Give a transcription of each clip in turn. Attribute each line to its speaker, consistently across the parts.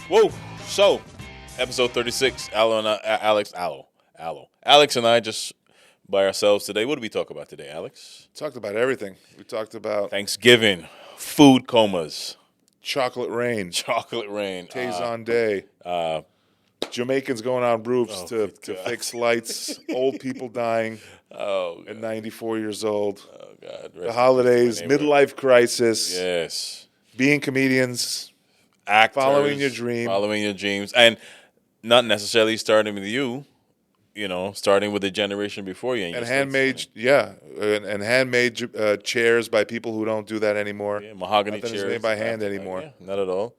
Speaker 1: Whoa! So, episode 36. Alex and I just by ourselves today. What did we talk about today, Alex?
Speaker 2: Talked about everything. We talked about
Speaker 1: Thanksgiving, food comas,
Speaker 2: chocolate rain,
Speaker 1: Tazon
Speaker 2: Day, Jamaicans going on roofs to fix lights, old people dying at 94 years old, the holidays, midlife crisis,
Speaker 1: yes,
Speaker 2: being comedians,
Speaker 1: actors,
Speaker 2: following your dreams,
Speaker 1: and not necessarily starting with you. You know, starting with the generation before you,
Speaker 2: and handmade, and handmade chairs by people who don't do that anymore.
Speaker 1: Yeah, mahogany chairs
Speaker 2: made by hand anymore.
Speaker 1: Yeah, not at all.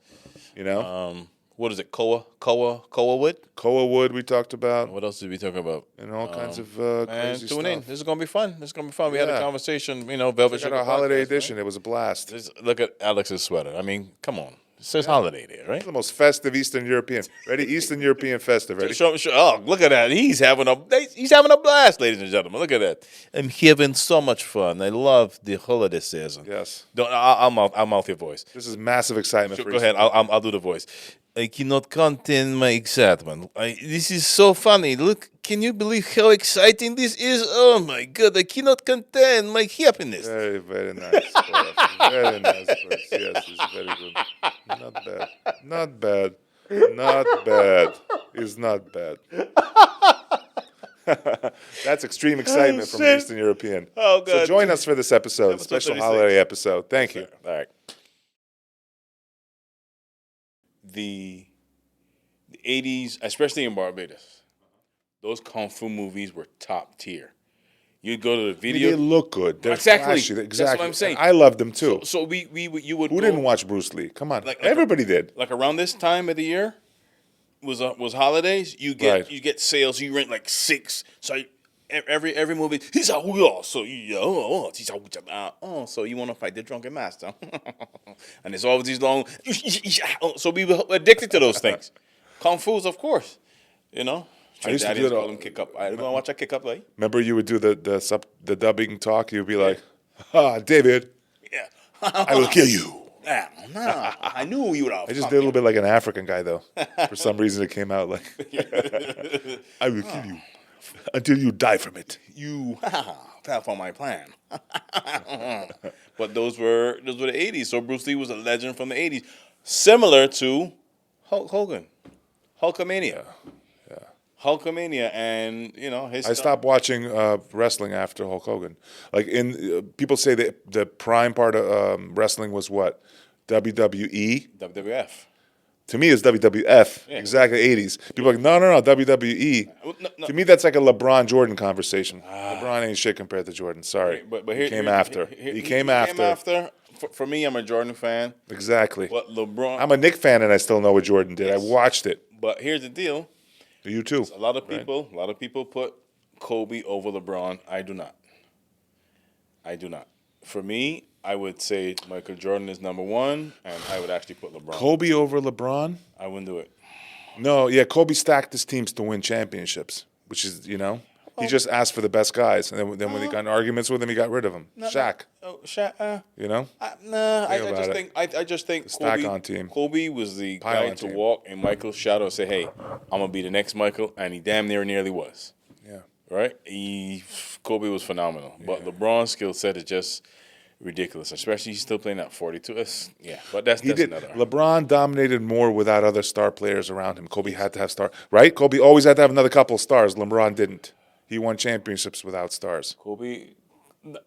Speaker 2: You know,
Speaker 1: what is it? Koa wood.
Speaker 2: Koa wood. We talked about.
Speaker 1: What else did we talk about?
Speaker 2: And all kinds of crazy
Speaker 1: tune
Speaker 2: stuff.
Speaker 1: in. This is gonna be fun. We had a conversation. You know, Velvet Sugar
Speaker 2: our holiday
Speaker 1: podcast,
Speaker 2: edition.
Speaker 1: Right?
Speaker 2: It was a blast.
Speaker 1: Look at Alex's sweater. I mean, come on. It says holiday there, right?
Speaker 2: It's the most festive Eastern European. Ready? Eastern European festive. Ready?
Speaker 1: Oh, look at that. He's having a blast, ladies and gentlemen. Look at that. I'm having so much fun. I love the holiday season.
Speaker 2: Yes.
Speaker 1: I'll mouth your voice.
Speaker 2: This is massive excitement.
Speaker 1: Go ahead. I'll do the voice. I cannot contain my excitement. This is so funny. Look, can you believe how exciting this is? Oh my God, I cannot contain my happiness.
Speaker 2: Very, very nice. Very nice. Yes, it's very good. Not bad. It's not bad. That's extreme excitement from an Eastern European.
Speaker 1: Oh, God.
Speaker 2: So join us for this episode special
Speaker 1: 36.
Speaker 2: holiday episode. Thank you.
Speaker 1: All right. The 80s, especially in Barbados, those kung fu movies were top tier. You'd go to the video.
Speaker 2: They look good. They're
Speaker 1: Exactly.
Speaker 2: flashy.
Speaker 1: That's what I'm saying.
Speaker 2: I loved them too.
Speaker 1: So you would.
Speaker 2: Who didn't watch Bruce Lee? Come on, everybody did.
Speaker 1: Like around this time of the year was holidays. You get sales. You rent like 6. So every movie. So so you want to fight the drunken master, and there's always these long. So we were addicted to those things. Kung Fu's, of course, you know.
Speaker 2: I used to do it.
Speaker 1: Kick up. I want to watch a kick up, like.
Speaker 2: Remember, you would do the dubbing talk. You'd be like, David,
Speaker 1: Yeah.
Speaker 2: I will kill you.
Speaker 1: No, I knew you would.
Speaker 2: I just did a little bit like an African guy, though. For some reason, it came out like, I will kill you until you die from it.
Speaker 1: You fell for my plan. But those were the 80s. So Bruce Lee was a legend from the 80s, similar to Hulk Hogan, Hulkamania. Hulkamania, and you know his.
Speaker 2: I stopped watching wrestling after Hulk Hogan. Like people say that the prime part of wrestling was what, WWE,
Speaker 1: WWF.
Speaker 2: To me, it's WWF.
Speaker 1: Yeah.
Speaker 2: Exactly, 80s. People are like, no, WWE.
Speaker 1: No.
Speaker 2: To me, that's like a LeBron Jordan conversation. LeBron ain't shit compared to Jordan. Sorry,
Speaker 1: but
Speaker 2: he came after. He came after.
Speaker 1: For me, I'm a Jordan fan.
Speaker 2: Exactly.
Speaker 1: But LeBron.
Speaker 2: I'm a Knick fan, and I still know what Jordan did.
Speaker 1: Yes.
Speaker 2: I watched it.
Speaker 1: But here's the deal.
Speaker 2: You too.
Speaker 1: A lot of people put Kobe over LeBron. I do not. For me, I would say Michael Jordan is number 1, and I would actually put LeBron.
Speaker 2: Kobe over LeBron?
Speaker 1: I wouldn't do it.
Speaker 2: No, yeah, Kobe stacked his teams to win championships, which is, he just asked for the best guys, and then when he got in arguments with him, he got rid of him. Shaq.
Speaker 1: Shaq. I just think
Speaker 2: the stack on team.
Speaker 1: Kobe was the guy to walk in Michael's shadow and say, "Hey, I'm gonna be the next Michael," and he damn nearly was.
Speaker 2: Yeah.
Speaker 1: Right. Kobe was phenomenal, but LeBron's skill set is just ridiculous. Especially he's still playing at 42. But that's another.
Speaker 2: LeBron dominated more without other star players around him. Kobe had to have star. Right. Kobe always had to have another couple of stars. LeBron didn't. He won championships without stars.
Speaker 1: Kobe.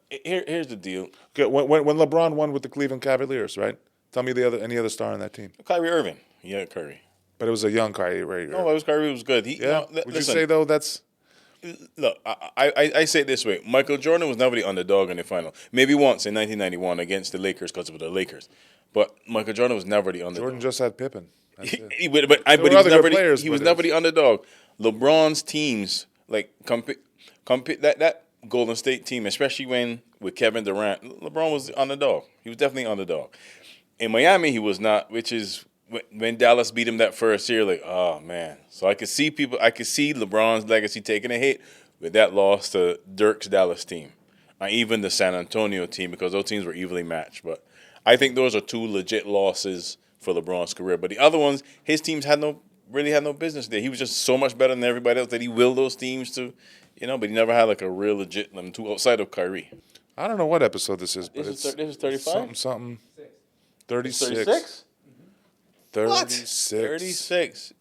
Speaker 1: Here's the deal.
Speaker 2: Okay, when LeBron won with the Cleveland Cavaliers, right? Tell me any other star on that team.
Speaker 1: Kyrie Irving. Yeah, Curry.
Speaker 2: But it was a young Kyrie Irving.
Speaker 1: No, Kyrie was good.
Speaker 2: Would you say though that's?
Speaker 1: Look, I say it this way: Michael Jordan was never the underdog in the final. Maybe once in 1991 against the Lakers because it was the Lakers, but Michael Jordan was never the underdog.
Speaker 2: Jordan just had Pippen.
Speaker 1: He was never the underdog. LeBron's teams compete that Golden State team, especially with Kevin Durant. LeBron was the underdog. He was definitely underdog. In Miami, he was not, which is when Dallas beat him that first year, like, oh man. So I could see LeBron's legacy taking a hit with that loss to Dirk's Dallas team, or even the San Antonio team, because those teams were evenly matched. But I think those are two legit losses for LeBron's career. But the other ones, his teams really had no business there. He was just so much better than everybody else that he willed those teams to, but he never had like a real legit them two outside of Kyrie.
Speaker 2: I don't know what episode this is, but
Speaker 1: This is 35?
Speaker 2: Something. 36.
Speaker 1: 36?
Speaker 2: 36.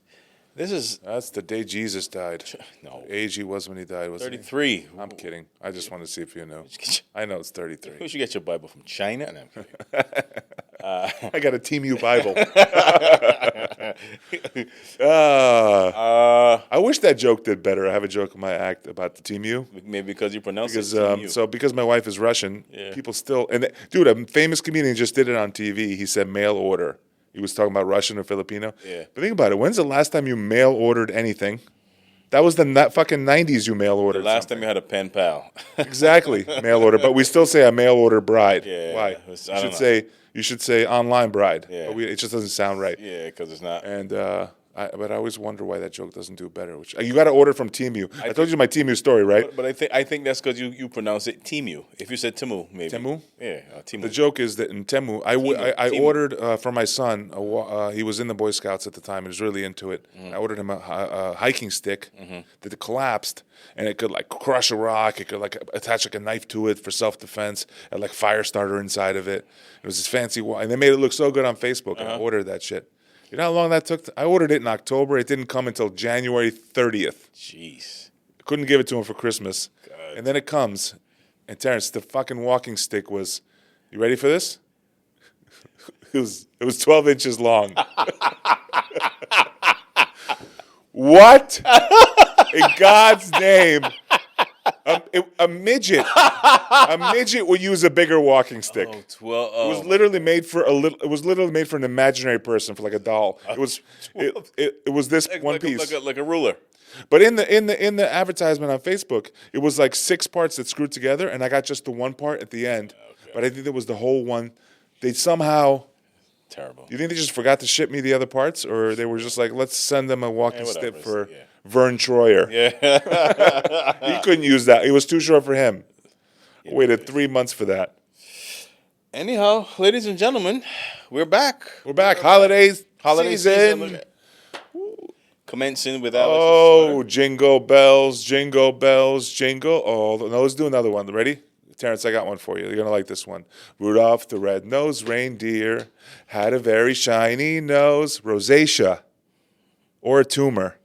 Speaker 1: 36.
Speaker 2: That's the day Jesus died.
Speaker 1: No.
Speaker 2: The age he was when he died was
Speaker 1: 33.
Speaker 2: I'm kidding. I just want to see if you know. I know it's 33.
Speaker 1: You should get your Bible from China. No, I'm kidding.
Speaker 2: I got a Team U Bible. I wish that joke did better. I have a joke in my act about the Team U.
Speaker 1: Maybe because you pronounce it Team U.
Speaker 2: Because my wife is Russian, people still dude, a famous comedian just did it on TV. He said mail order. He was talking about Russian or Filipino.
Speaker 1: Yeah.
Speaker 2: But think about it. When's the last time you mail ordered anything? That was the fucking 90s you mail ordered.
Speaker 1: The last time you had a pen pal.
Speaker 2: Exactly, mail order. But we still say a mail order bride.
Speaker 1: Yeah.
Speaker 2: Why? You should say online bride. Yeah. But it just doesn't sound right.
Speaker 1: Yeah, because it's not.
Speaker 2: And but I always wonder why that joke doesn't do better. Which you got to order from Temu. I told you my Temu story, right?
Speaker 1: But I think that's because you pronounce it Temu. If you said Temu, maybe.
Speaker 2: Temu?
Speaker 1: Yeah, Temu.
Speaker 2: The joke is that in Temu, I ordered for my son. He was in the Boy Scouts at the time. He was really into it. I ordered him a hiking stick that collapsed, and it could like crush a rock. It could like attach like a knife to it for self-defense, and like fire starter inside of it. It was this fancy, and they made it look so good on Facebook. And I ordered that shit. You know how long that took? I ordered it in October. It didn't come until January 30th.
Speaker 1: Jeez.
Speaker 2: Couldn't give it to him for Christmas.
Speaker 1: God.
Speaker 2: And then it comes. And Terrence, the fucking walking stick was, you ready for this? It was 12 inches long. What? In God's name. A midget would use a bigger walking stick. It was literally made for an imaginary person, for like a doll. It was this one piece,
Speaker 1: like a ruler.
Speaker 2: But in the advertisement on Facebook, it was like 6 parts that screwed together, and I got just the one part at the end. Okay. But I think it was the whole one. They somehow.
Speaker 1: Terrible.
Speaker 2: You think they just forgot to ship me the other parts, or they were just like, let's send them a walking stick for Vern Troyer?
Speaker 1: Yeah.
Speaker 2: He couldn't use that. It was too short for him. Waited 3 months for that.
Speaker 1: Anyhow, ladies and gentlemen, we're back.
Speaker 2: We're back. Holiday season.
Speaker 1: Commencing with Alex.
Speaker 2: Oh, jingle bells, jingle bells, jingle. Oh, no, let's do another one. Ready? Terrence, I got one for you. You're going to like this one. Rudolph the Red-Nosed Reindeer had a very shiny nose. Rosacea. Or a tumor.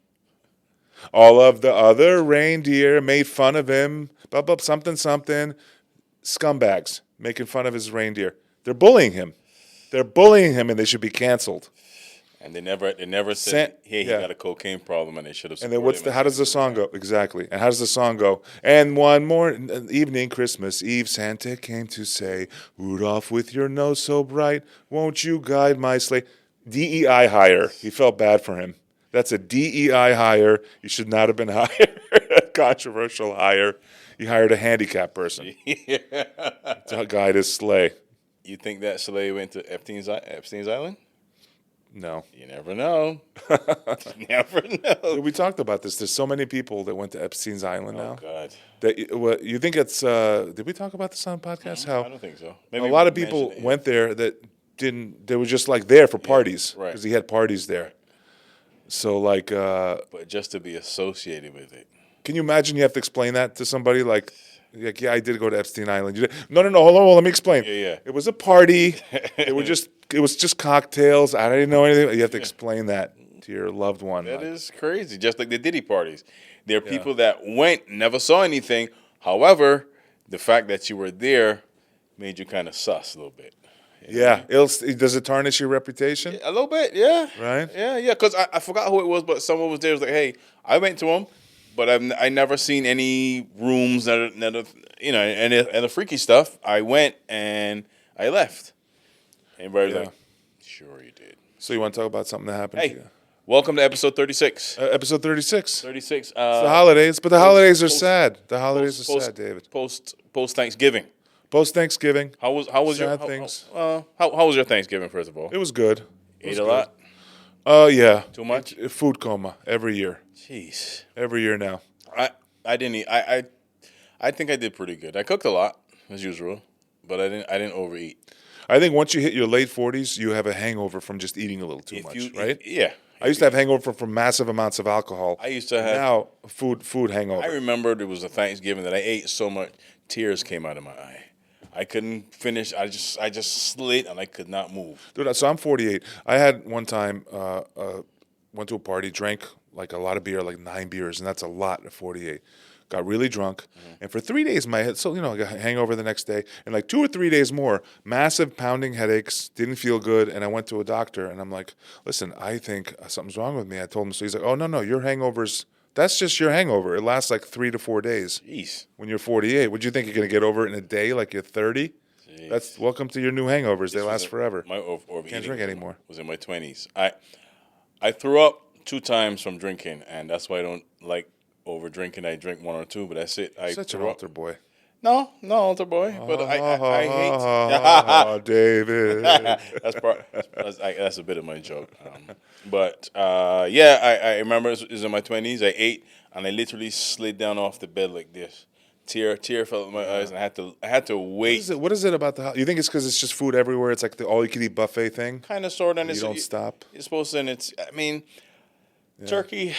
Speaker 2: All of the other reindeer made fun of him. Something. Scumbags making fun of his reindeer. They're bullying him. And they should be canceled.
Speaker 1: And they never said, hey, he got a cocaine problem, and they should have supported him.
Speaker 2: And then how does the song go? Exactly. And how does the song go? And one more evening, Christmas Eve, Santa came to say, Rudolph, with your nose so bright, won't you guide my sleigh? DEI hire. He felt bad for him. That's a DEI hire. You should not have been hired. A controversial hire. He hired a handicapped person to guide his sleigh.
Speaker 1: You think that sleigh went to Epstein's Island?
Speaker 2: No.
Speaker 1: You never know. You never know.
Speaker 2: We talked about this. There's so many people that went to Epstein's Island now.
Speaker 1: Oh, God.
Speaker 2: That you think it's... did we talk about this on the podcast?
Speaker 1: I don't think so.
Speaker 2: Maybe a lot of people went there that didn't... They were just like there for parties.
Speaker 1: Right.
Speaker 2: Because he had parties there. So like...
Speaker 1: but just to be associated with it.
Speaker 2: Can you imagine you have to explain that to somebody like... yeah, I did go to Epstein Island. No, hold on, let me explain.
Speaker 1: Yeah.
Speaker 2: It was a party. It was just cocktails. I didn't know anything. You have to explain that to your loved one.
Speaker 1: That is crazy. Just like the Diddy parties. There are people that went, never saw anything. However, the fact that you were there made you kind of sus a little bit.
Speaker 2: Yeah. Does it tarnish your reputation?
Speaker 1: Yeah, a little bit, yeah.
Speaker 2: Right?
Speaker 1: Yeah. Because I forgot who it was, but someone was there. Was like, hey, I went to him. But I never seen any rooms that and the freaky stuff. I went and I left. And everybody's like, sure you did.
Speaker 2: So you want to talk about something that happened to you?
Speaker 1: Welcome to episode 36.
Speaker 2: Episode 36.
Speaker 1: 36.
Speaker 2: It's the holidays, but the holidays are sad. The holidays are sad, David.
Speaker 1: Post Thanksgiving.
Speaker 2: Post Thanksgiving.
Speaker 1: How was
Speaker 2: sad
Speaker 1: your
Speaker 2: things?
Speaker 1: How was your Thanksgiving? First of all,
Speaker 2: it was good.
Speaker 1: Ate a lot.
Speaker 2: Oh yeah.
Speaker 1: Too much?
Speaker 2: Food coma every year.
Speaker 1: Jeez.
Speaker 2: Every year now.
Speaker 1: I didn't eat. I think I did pretty good. I cooked a lot as usual, but I didn't overeat.
Speaker 2: I think once you hit your late 40s, you have a hangover from just eating a little too much, right?
Speaker 1: Yeah.
Speaker 2: I used to have hangover from massive amounts of alcohol.
Speaker 1: I used to have
Speaker 2: now food hangover.
Speaker 1: I remember there was a Thanksgiving that I ate so much tears came out of my eye. I couldn't finish. I just slid and I could not move.
Speaker 2: Dude, so I'm 48. I had one time went to a party, drank like a lot of beer, like 9 beers, and that's a lot at 48. Got really drunk, and for 3 days my head, so I got a hangover the next day, and like 2 or 3 days more, massive pounding headaches, didn't feel good, and I went to a doctor, and I'm like, listen, I think something's wrong with me. I told him, so he's like, oh no, your hangovers, that's just your hangover. It lasts like 3 to 4 days.
Speaker 1: Jeez.
Speaker 2: When you're 48, would you think you're gonna get over it in a day like you're 30?
Speaker 1: Jeez.
Speaker 2: That's welcome to your new hangovers. They last forever.
Speaker 1: My
Speaker 2: Can't drink anymore.
Speaker 1: Was in my 20s. I threw up 2 times from drinking, and that's why I don't like over drinking. I drink 1 or 2, but that's it.
Speaker 2: Such an altar boy.
Speaker 1: No altar boy. But I hate.
Speaker 2: Oh, David.
Speaker 1: That's a bit of my joke. I remember it was in my 20s. I ate and I literally slid down off the bed like this. Tear fell in my eyes, and I had to wait.
Speaker 2: What is it about the? You think it's because it's just food everywhere? It's like the all-you-can-eat buffet thing.
Speaker 1: Kind of, sort of.
Speaker 2: You don't stop.
Speaker 1: You're supposed to, and it's. I mean, turkey.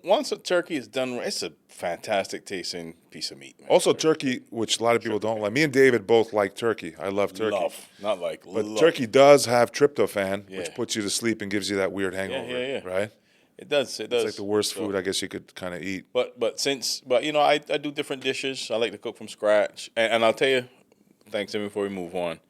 Speaker 1: Once a turkey is done, it's a fantastic tasting piece of meat. Man.
Speaker 2: Also, turkey, which a lot of people don't like. Me and David both like turkey. I love turkey.
Speaker 1: But
Speaker 2: turkey does have tryptophan, which puts you to sleep and gives you that weird hangover.
Speaker 1: Yeah.
Speaker 2: Right.
Speaker 1: It does.
Speaker 2: It's like the worst food I guess you could kind of eat.
Speaker 1: But I do different dishes. I like to cook from scratch, and I'll tell you, thanks Tim, before we move on.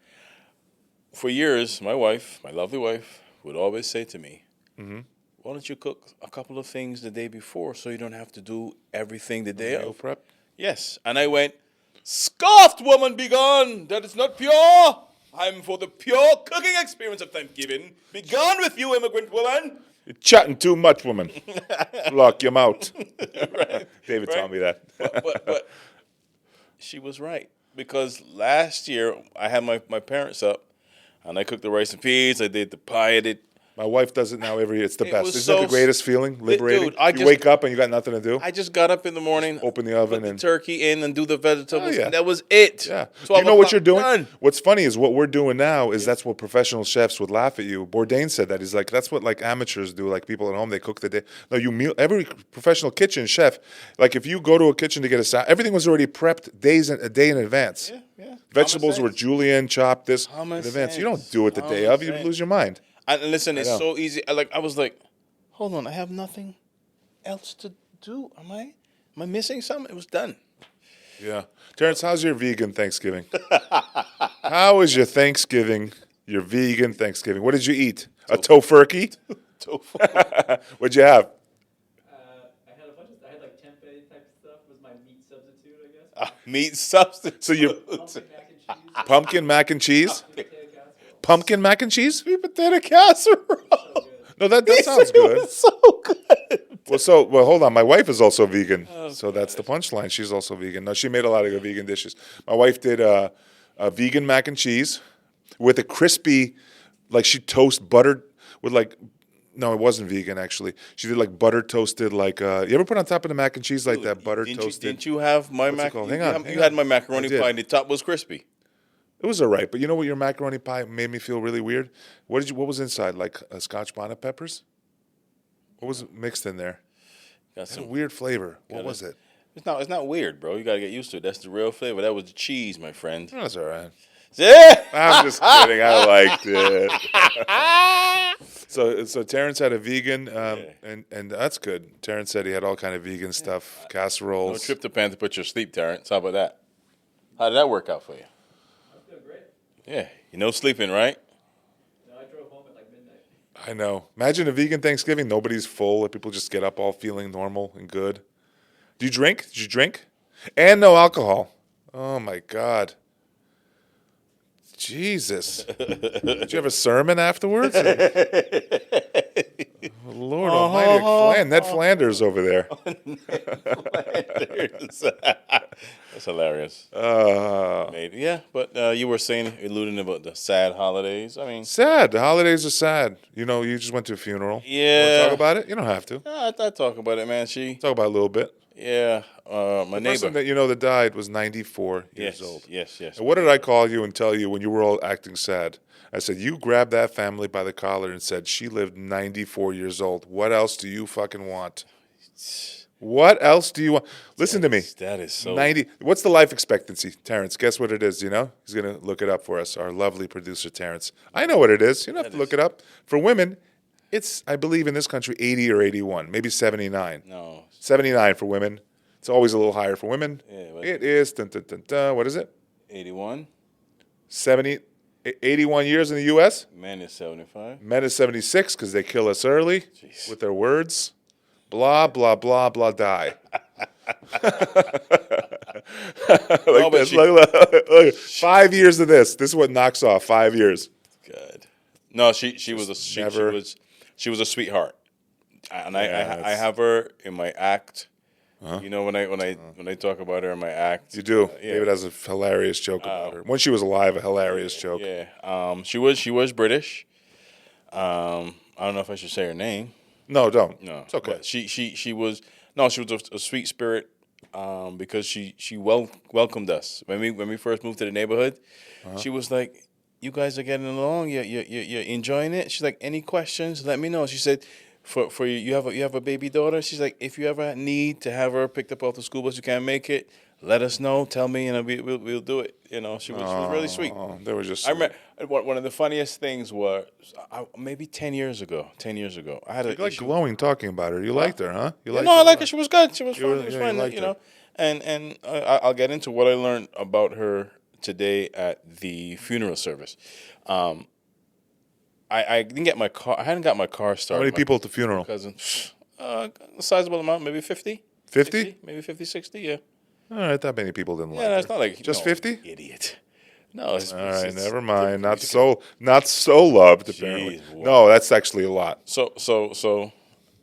Speaker 1: For years, my lovely wife, would always say to me, "Why don't you cook a couple of things the day before so you don't have to do everything the day of?"
Speaker 2: Prep.
Speaker 1: Yes, and I went, "Scoffed woman, be gone! That is not pure. I'm for the pure cooking experience of Thanksgiving. Be gone with you, immigrant woman."
Speaker 2: You're chatting too much, woman. Lock your mouth.
Speaker 1: Right.
Speaker 2: David told me that.
Speaker 1: but she was right, because last year I had my parents up, and I cooked the rice and peas. I did the pie. I did.
Speaker 2: My wife does it now every year. It's the best. Isn't
Speaker 1: so
Speaker 2: that the greatest feeling? Liberating.
Speaker 1: Dude,
Speaker 2: you wake up and you got nothing to do.
Speaker 1: I just got up in the morning,
Speaker 2: open the oven,
Speaker 1: put
Speaker 2: and
Speaker 1: the turkey in, and do the vegetables.
Speaker 2: yeah.
Speaker 1: And that was it.
Speaker 2: Yeah. You know what you're doing?
Speaker 1: Done.
Speaker 2: What's funny is what we're doing now is that's what professional chefs would laugh at you. Bourdain said that. He's like, that's what like amateurs do. Like people at home, they cook the day. No, every professional kitchen chef, like if you go to a kitchen to get a salad, everything was already prepped a day in advance.
Speaker 1: Yeah.
Speaker 2: Vegetables were julienne chopped in
Speaker 1: Common
Speaker 2: advance.
Speaker 1: sense.
Speaker 2: You don't do it the day of. You lose your mind.
Speaker 1: And listen, it's so easy. I was like, hold on, I have nothing else to do. Am I missing something? It was done.
Speaker 2: Yeah. Terrence, how's your vegan Thanksgiving? How was your Thanksgiving, your vegan Thanksgiving? What did you eat? A tofurkey?
Speaker 1: Tofu.
Speaker 2: What'd you have?
Speaker 3: I had a bunch of. I had like tempeh type stuff. Was my meat substitute, I guess.
Speaker 1: Meat substitute.
Speaker 2: So you
Speaker 3: Pumpkin mac and cheese.
Speaker 2: pumpkin mac and cheese?
Speaker 1: Sweet potato casserole.
Speaker 2: No, that sounds good.
Speaker 1: It was so good.
Speaker 2: Well, hold on. My wife is also vegan, so that's the punchline. She's also vegan. No, she made a lot of good vegan dishes. My wife did a vegan mac and cheese with a crispy, like she toast buttered with like. No, it wasn't vegan actually. She did like butter toasted, like you ever put on top of the mac and cheese like that butter toasted?
Speaker 1: Didn't you have my macaroni?
Speaker 2: Hang on.
Speaker 1: You had my macaroni pie, and the top was crispy.
Speaker 2: It was all right, but you know what? Your macaroni pie made me feel really weird. What was inside? Like Scotch bonnet peppers? What was mixed in there?
Speaker 1: Got
Speaker 2: Some weird flavor. What was it?
Speaker 1: It's not weird, bro. You gotta get used to it. That's the real flavor. That was the cheese, my friend.
Speaker 2: That's all right.
Speaker 1: Yeah.
Speaker 2: I'm just kidding. I liked it. So Terrence had a vegan, and that's good. Terrence said he had all kind of vegan stuff, casseroles.
Speaker 1: No tryptophan to put you to sleep, Terrence. How about that? How did that work out for you?
Speaker 3: I feel great.
Speaker 1: Yeah, sleeping, right?
Speaker 3: No, I drove home at like midnight.
Speaker 2: I know. Imagine a vegan Thanksgiving. Nobody's full. People just get up all feeling normal and good. Do you drink? Did you drink? And no alcohol. Oh, my God. Jesus. Did you have a sermon afterwards? Lord almighty. Ned Flanders over there.
Speaker 1: That's hilarious. Maybe, yeah, but you were saying, alluding about the sad holidays. I mean,
Speaker 2: Sad. The holidays are sad. You know, you just went to a funeral. You want to
Speaker 1: yeah.
Speaker 2: talk about it? You don't have to.
Speaker 1: I talk about it, man.
Speaker 2: Talk about it a little bit.
Speaker 1: Yeah, my
Speaker 2: The
Speaker 1: neighbor.
Speaker 2: person that you know that died was 94
Speaker 1: yes,
Speaker 2: years old.
Speaker 1: yes.
Speaker 2: And what did I call you and tell you when you were all acting sad? I said, you grabbed that family by the collar and said, she lived 94 years old. What else do you fucking want? What else do you want? Listen to me.
Speaker 1: That is so.
Speaker 2: 90. What's the life expectancy, Terrence? Guess what it is, you know? He's going to look it up for us, our lovely producer, Terrence. I know what it is. You don't have to look it up. For women, it's, I believe, in this country, 80 or 81, maybe 79.
Speaker 1: No.
Speaker 2: 79 for women. It's always a little higher for women.
Speaker 1: Yeah,
Speaker 2: It is, what is it?
Speaker 1: 81.
Speaker 2: 81 years in the U.S.?
Speaker 1: Men is 75.
Speaker 2: Men is 76 because they kill us early
Speaker 1: Jeez.
Speaker 2: with their words. Blah, blah, blah, blah, die.
Speaker 1: No, but
Speaker 2: Look, 5 years of this. This is what knocks off 5 years.
Speaker 1: God. No, she was a she was a sweetheart, and I have her in my act. You know, when I talk about her in my act,
Speaker 2: You do.
Speaker 1: yeah.
Speaker 2: David has a hilarious joke about her. When she was alive, a hilarious joke.
Speaker 1: Yeah. She was British. I don't know if I should say her name.
Speaker 2: No, don't.
Speaker 1: No,
Speaker 2: It's okay.
Speaker 1: But she was a sweet spirit. Because she welcomed us when we first moved to the neighborhood. She was like, "You guys are getting along. You're enjoying it." She's like, "Any questions? Let me know." She said, "For you have a baby daughter." She's like, "If you ever need to have her picked up off the school bus, you can't make it. Let us know. Tell me, and we'll do it." You know, she was really sweet.
Speaker 2: Oh, they were just.
Speaker 1: I remember one of the funniest things was maybe 10 years ago. I had
Speaker 2: You're like glowing talking about her. You liked her, huh? You liked
Speaker 1: I
Speaker 2: her.
Speaker 1: like her. She was good. She was fun. It was
Speaker 2: you
Speaker 1: fun.
Speaker 2: liked
Speaker 1: You
Speaker 2: her.
Speaker 1: know, and I'll get into what I learned about her today at the funeral service. I didn't get my car. I hadn't got my car started.
Speaker 2: How many
Speaker 1: My
Speaker 2: people at the funeral?
Speaker 1: Cousin, a sizable amount, maybe 50.
Speaker 2: 50?
Speaker 1: Maybe 50, 60, yeah.
Speaker 2: All right, that many people didn't like
Speaker 1: Yeah,
Speaker 2: her.
Speaker 1: it's not like
Speaker 2: Just
Speaker 1: no,
Speaker 2: 50?
Speaker 1: Idiot. No, it's,
Speaker 2: All right,
Speaker 1: it's-
Speaker 2: never mind. Not so loved, apparently.
Speaker 1: Jeez,
Speaker 2: No, that's actually a lot.
Speaker 1: So.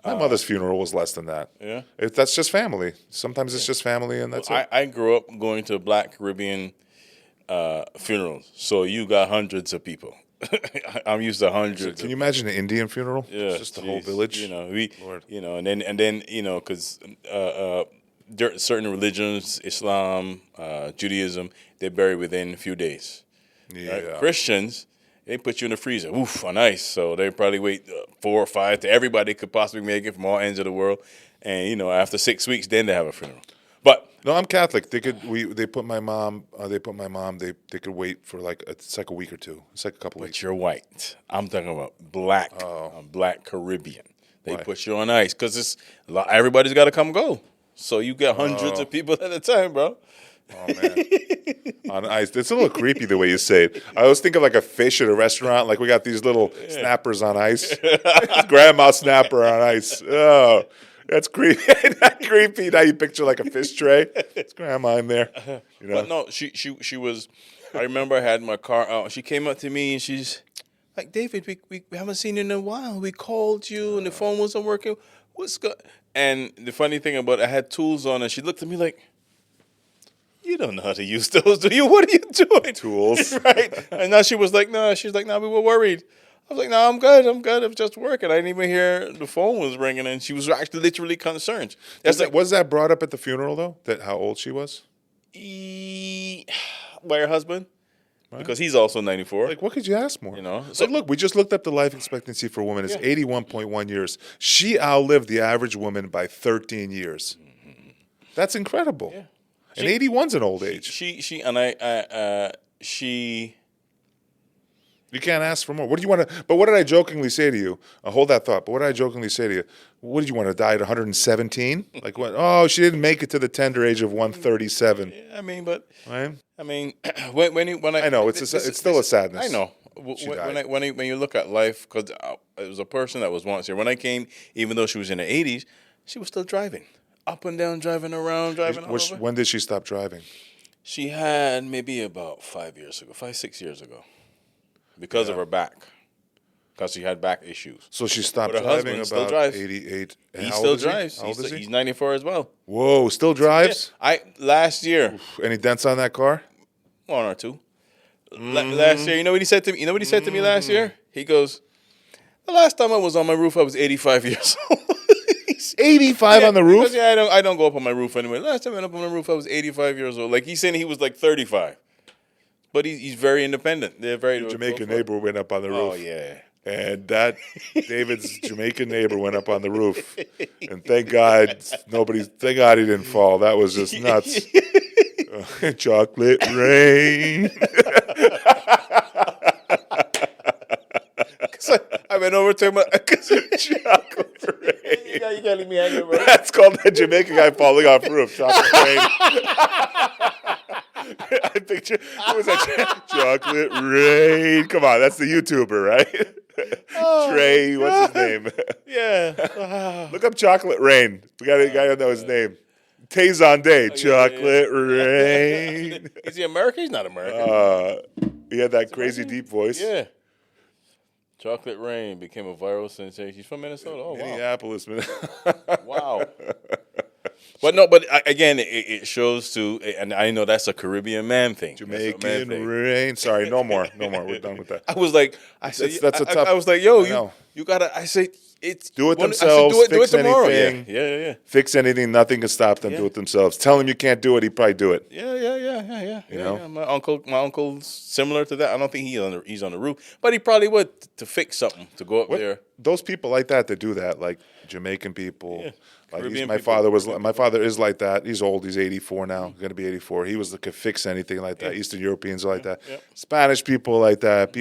Speaker 2: My mother's funeral was less than that.
Speaker 1: Yeah.
Speaker 2: That's just family. Sometimes it's just family, and that's it.
Speaker 1: I grew up going to Black Caribbean funerals, so you got hundreds of people. I'm used to hundreds.
Speaker 2: Can you imagine an Indian funeral?
Speaker 1: Yeah,
Speaker 2: It's just the whole
Speaker 1: jeez.
Speaker 2: village.
Speaker 1: You know,
Speaker 2: Lord.
Speaker 1: and then because certain religions, Islam, Judaism, they bury within a few days.
Speaker 2: Yeah.
Speaker 1: Right? Christians, they put you in the freezer, on ice. So they probably wait 4 or 5 to everybody could possibly make it from all ends of the world, and after 6 weeks, then they have a funeral. But
Speaker 2: No, I'm Catholic. They put my mom. They could wait for it's like a week or two. It's like a couple weeks.
Speaker 1: but you're white. I'm talking about black, Black Caribbean. They
Speaker 2: Why?
Speaker 1: put you on ice because everybody's got to come go. So you get hundreds of people at a time, bro.
Speaker 2: Oh man, on ice. It's a little creepy the way you say it. I always think of like a fish at a restaurant. Like we got these little snappers on ice. Grandma snapper on ice. Oh, that's creepy. Not creepy. Now you picture like a fish tray. It's grandma in there.
Speaker 1: But no, she was. I remember I had my car out. She came up to me and she's like, "David, we haven't seen you in a while. We called you and the phone wasn't working. What's good?" And the funny thing about it, I had tools on, and she looked at me like, "You don't know how to use those, do you? What are you doing?"
Speaker 2: Tools.
Speaker 1: Right? And now she was like, "No." She's like, "No, we were worried." I was like, "No, I'm good. I'm just working." I didn't even hear the phone was ringing, and she was actually literally concerned.
Speaker 2: Was that brought up at the funeral though? That how old she was?
Speaker 1: By her husband, because he's also 94.
Speaker 2: Like, what could you ask more?
Speaker 1: So
Speaker 2: Look, we just looked up the life expectancy for a woman. It's 81.1 years. She outlived the average woman by 13 years. That's incredible.
Speaker 1: Yeah.
Speaker 2: And 81's an old age.
Speaker 1: She.
Speaker 2: You can't ask for more. What do you want to? But what did I jokingly say to you? Hold that thought. But what did I jokingly say to you? What did you want to die at 117? Like what? Oh, she didn't make it to the tender age of 137.
Speaker 1: I mean, but
Speaker 2: Right?
Speaker 1: I mean, when I
Speaker 2: know it's still a sadness.
Speaker 1: I know.
Speaker 2: She died.
Speaker 1: When you look at life, because it was a person that was once here. When I came, even though she was in her 80s, she was still driving up and down, driving around, driving all over.
Speaker 2: When did she stop driving?
Speaker 1: She had maybe about 5 years ago, 5, 6 years ago, because of her back. because she had back issues.
Speaker 2: So she stopped
Speaker 1: But her
Speaker 2: driving
Speaker 1: husband still
Speaker 2: about
Speaker 1: drives.
Speaker 2: 88. And
Speaker 1: He
Speaker 2: how
Speaker 1: still
Speaker 2: old is he?
Speaker 1: drives.
Speaker 2: How old is he?
Speaker 1: He's 94 as well.
Speaker 2: Whoa, still drives?
Speaker 1: Last year,
Speaker 2: Any dents on that car?
Speaker 1: one or two. Last year, you know what he said to me? You know what he said to me last year? He goes, "The last time I was on my roof, I was 85 years old."
Speaker 2: 85 on the
Speaker 1: He
Speaker 2: roof?
Speaker 1: goes, yeah, I don't go up on my roof anyway. Last time I went up on my roof, I was 85 years old. Like he's saying he was like 35, but he's very independent. They're very
Speaker 2: Jamaican neighbor went up on the roof.
Speaker 1: Oh yeah.
Speaker 2: And that David's Jamaican neighbor went up on the roof, and thank God he didn't fall. That was just nuts. Chocolate rain.
Speaker 1: I went over to him.
Speaker 2: Chocolate rain.
Speaker 1: You gotta leave me hanging, bro.
Speaker 2: That's called that Jamaican guy falling off roof. Chocolate rain. I picture it was like chocolate rain. Come on, that's the YouTuber, right? Trey, what's his name?
Speaker 1: Yeah.
Speaker 2: Look up Chocolate Rain. We got a guy who knows his name. Tazon Day, Chocolate Rain.
Speaker 1: Is he American? He's not American.
Speaker 2: He had that crazy deep voice.
Speaker 1: Yeah. Chocolate Rain became a viral sensation. He's from Minnesota. Oh, wow.
Speaker 2: Minneapolis, man.
Speaker 1: Wow. But again, it shows to, and I know that's a Caribbean man thing.
Speaker 2: Jamaican rain. Sorry, no more. We're done with that.
Speaker 1: I was like, I said,
Speaker 2: That's a tough.
Speaker 1: I was like, yo,
Speaker 2: know.
Speaker 1: you gotta. I said, it's
Speaker 2: Do it
Speaker 1: I said,
Speaker 2: themselves,
Speaker 1: do it
Speaker 2: fix
Speaker 1: tomorrow.
Speaker 2: anything.
Speaker 1: Yeah.
Speaker 2: Fix anything. Nothing can stop them.
Speaker 1: Yeah.
Speaker 2: Do it themselves. Tell him you can't do it. He'd probably do it.
Speaker 1: Yeah.
Speaker 2: You know?
Speaker 1: Yeah. My uncle's similar to that. I don't think he's on the roof, but he probably would to fix something to go up there.
Speaker 2: Those people like that do that, like Jamaican people.
Speaker 1: Yeah.
Speaker 2: Like
Speaker 1: Caribbean
Speaker 2: my
Speaker 1: people.
Speaker 2: father is like that. He's old. He's 84 now. Going to be 84. He could fix anything like that. Eastern Europeans are like that.
Speaker 1: Yep.
Speaker 2: Spanish people like that.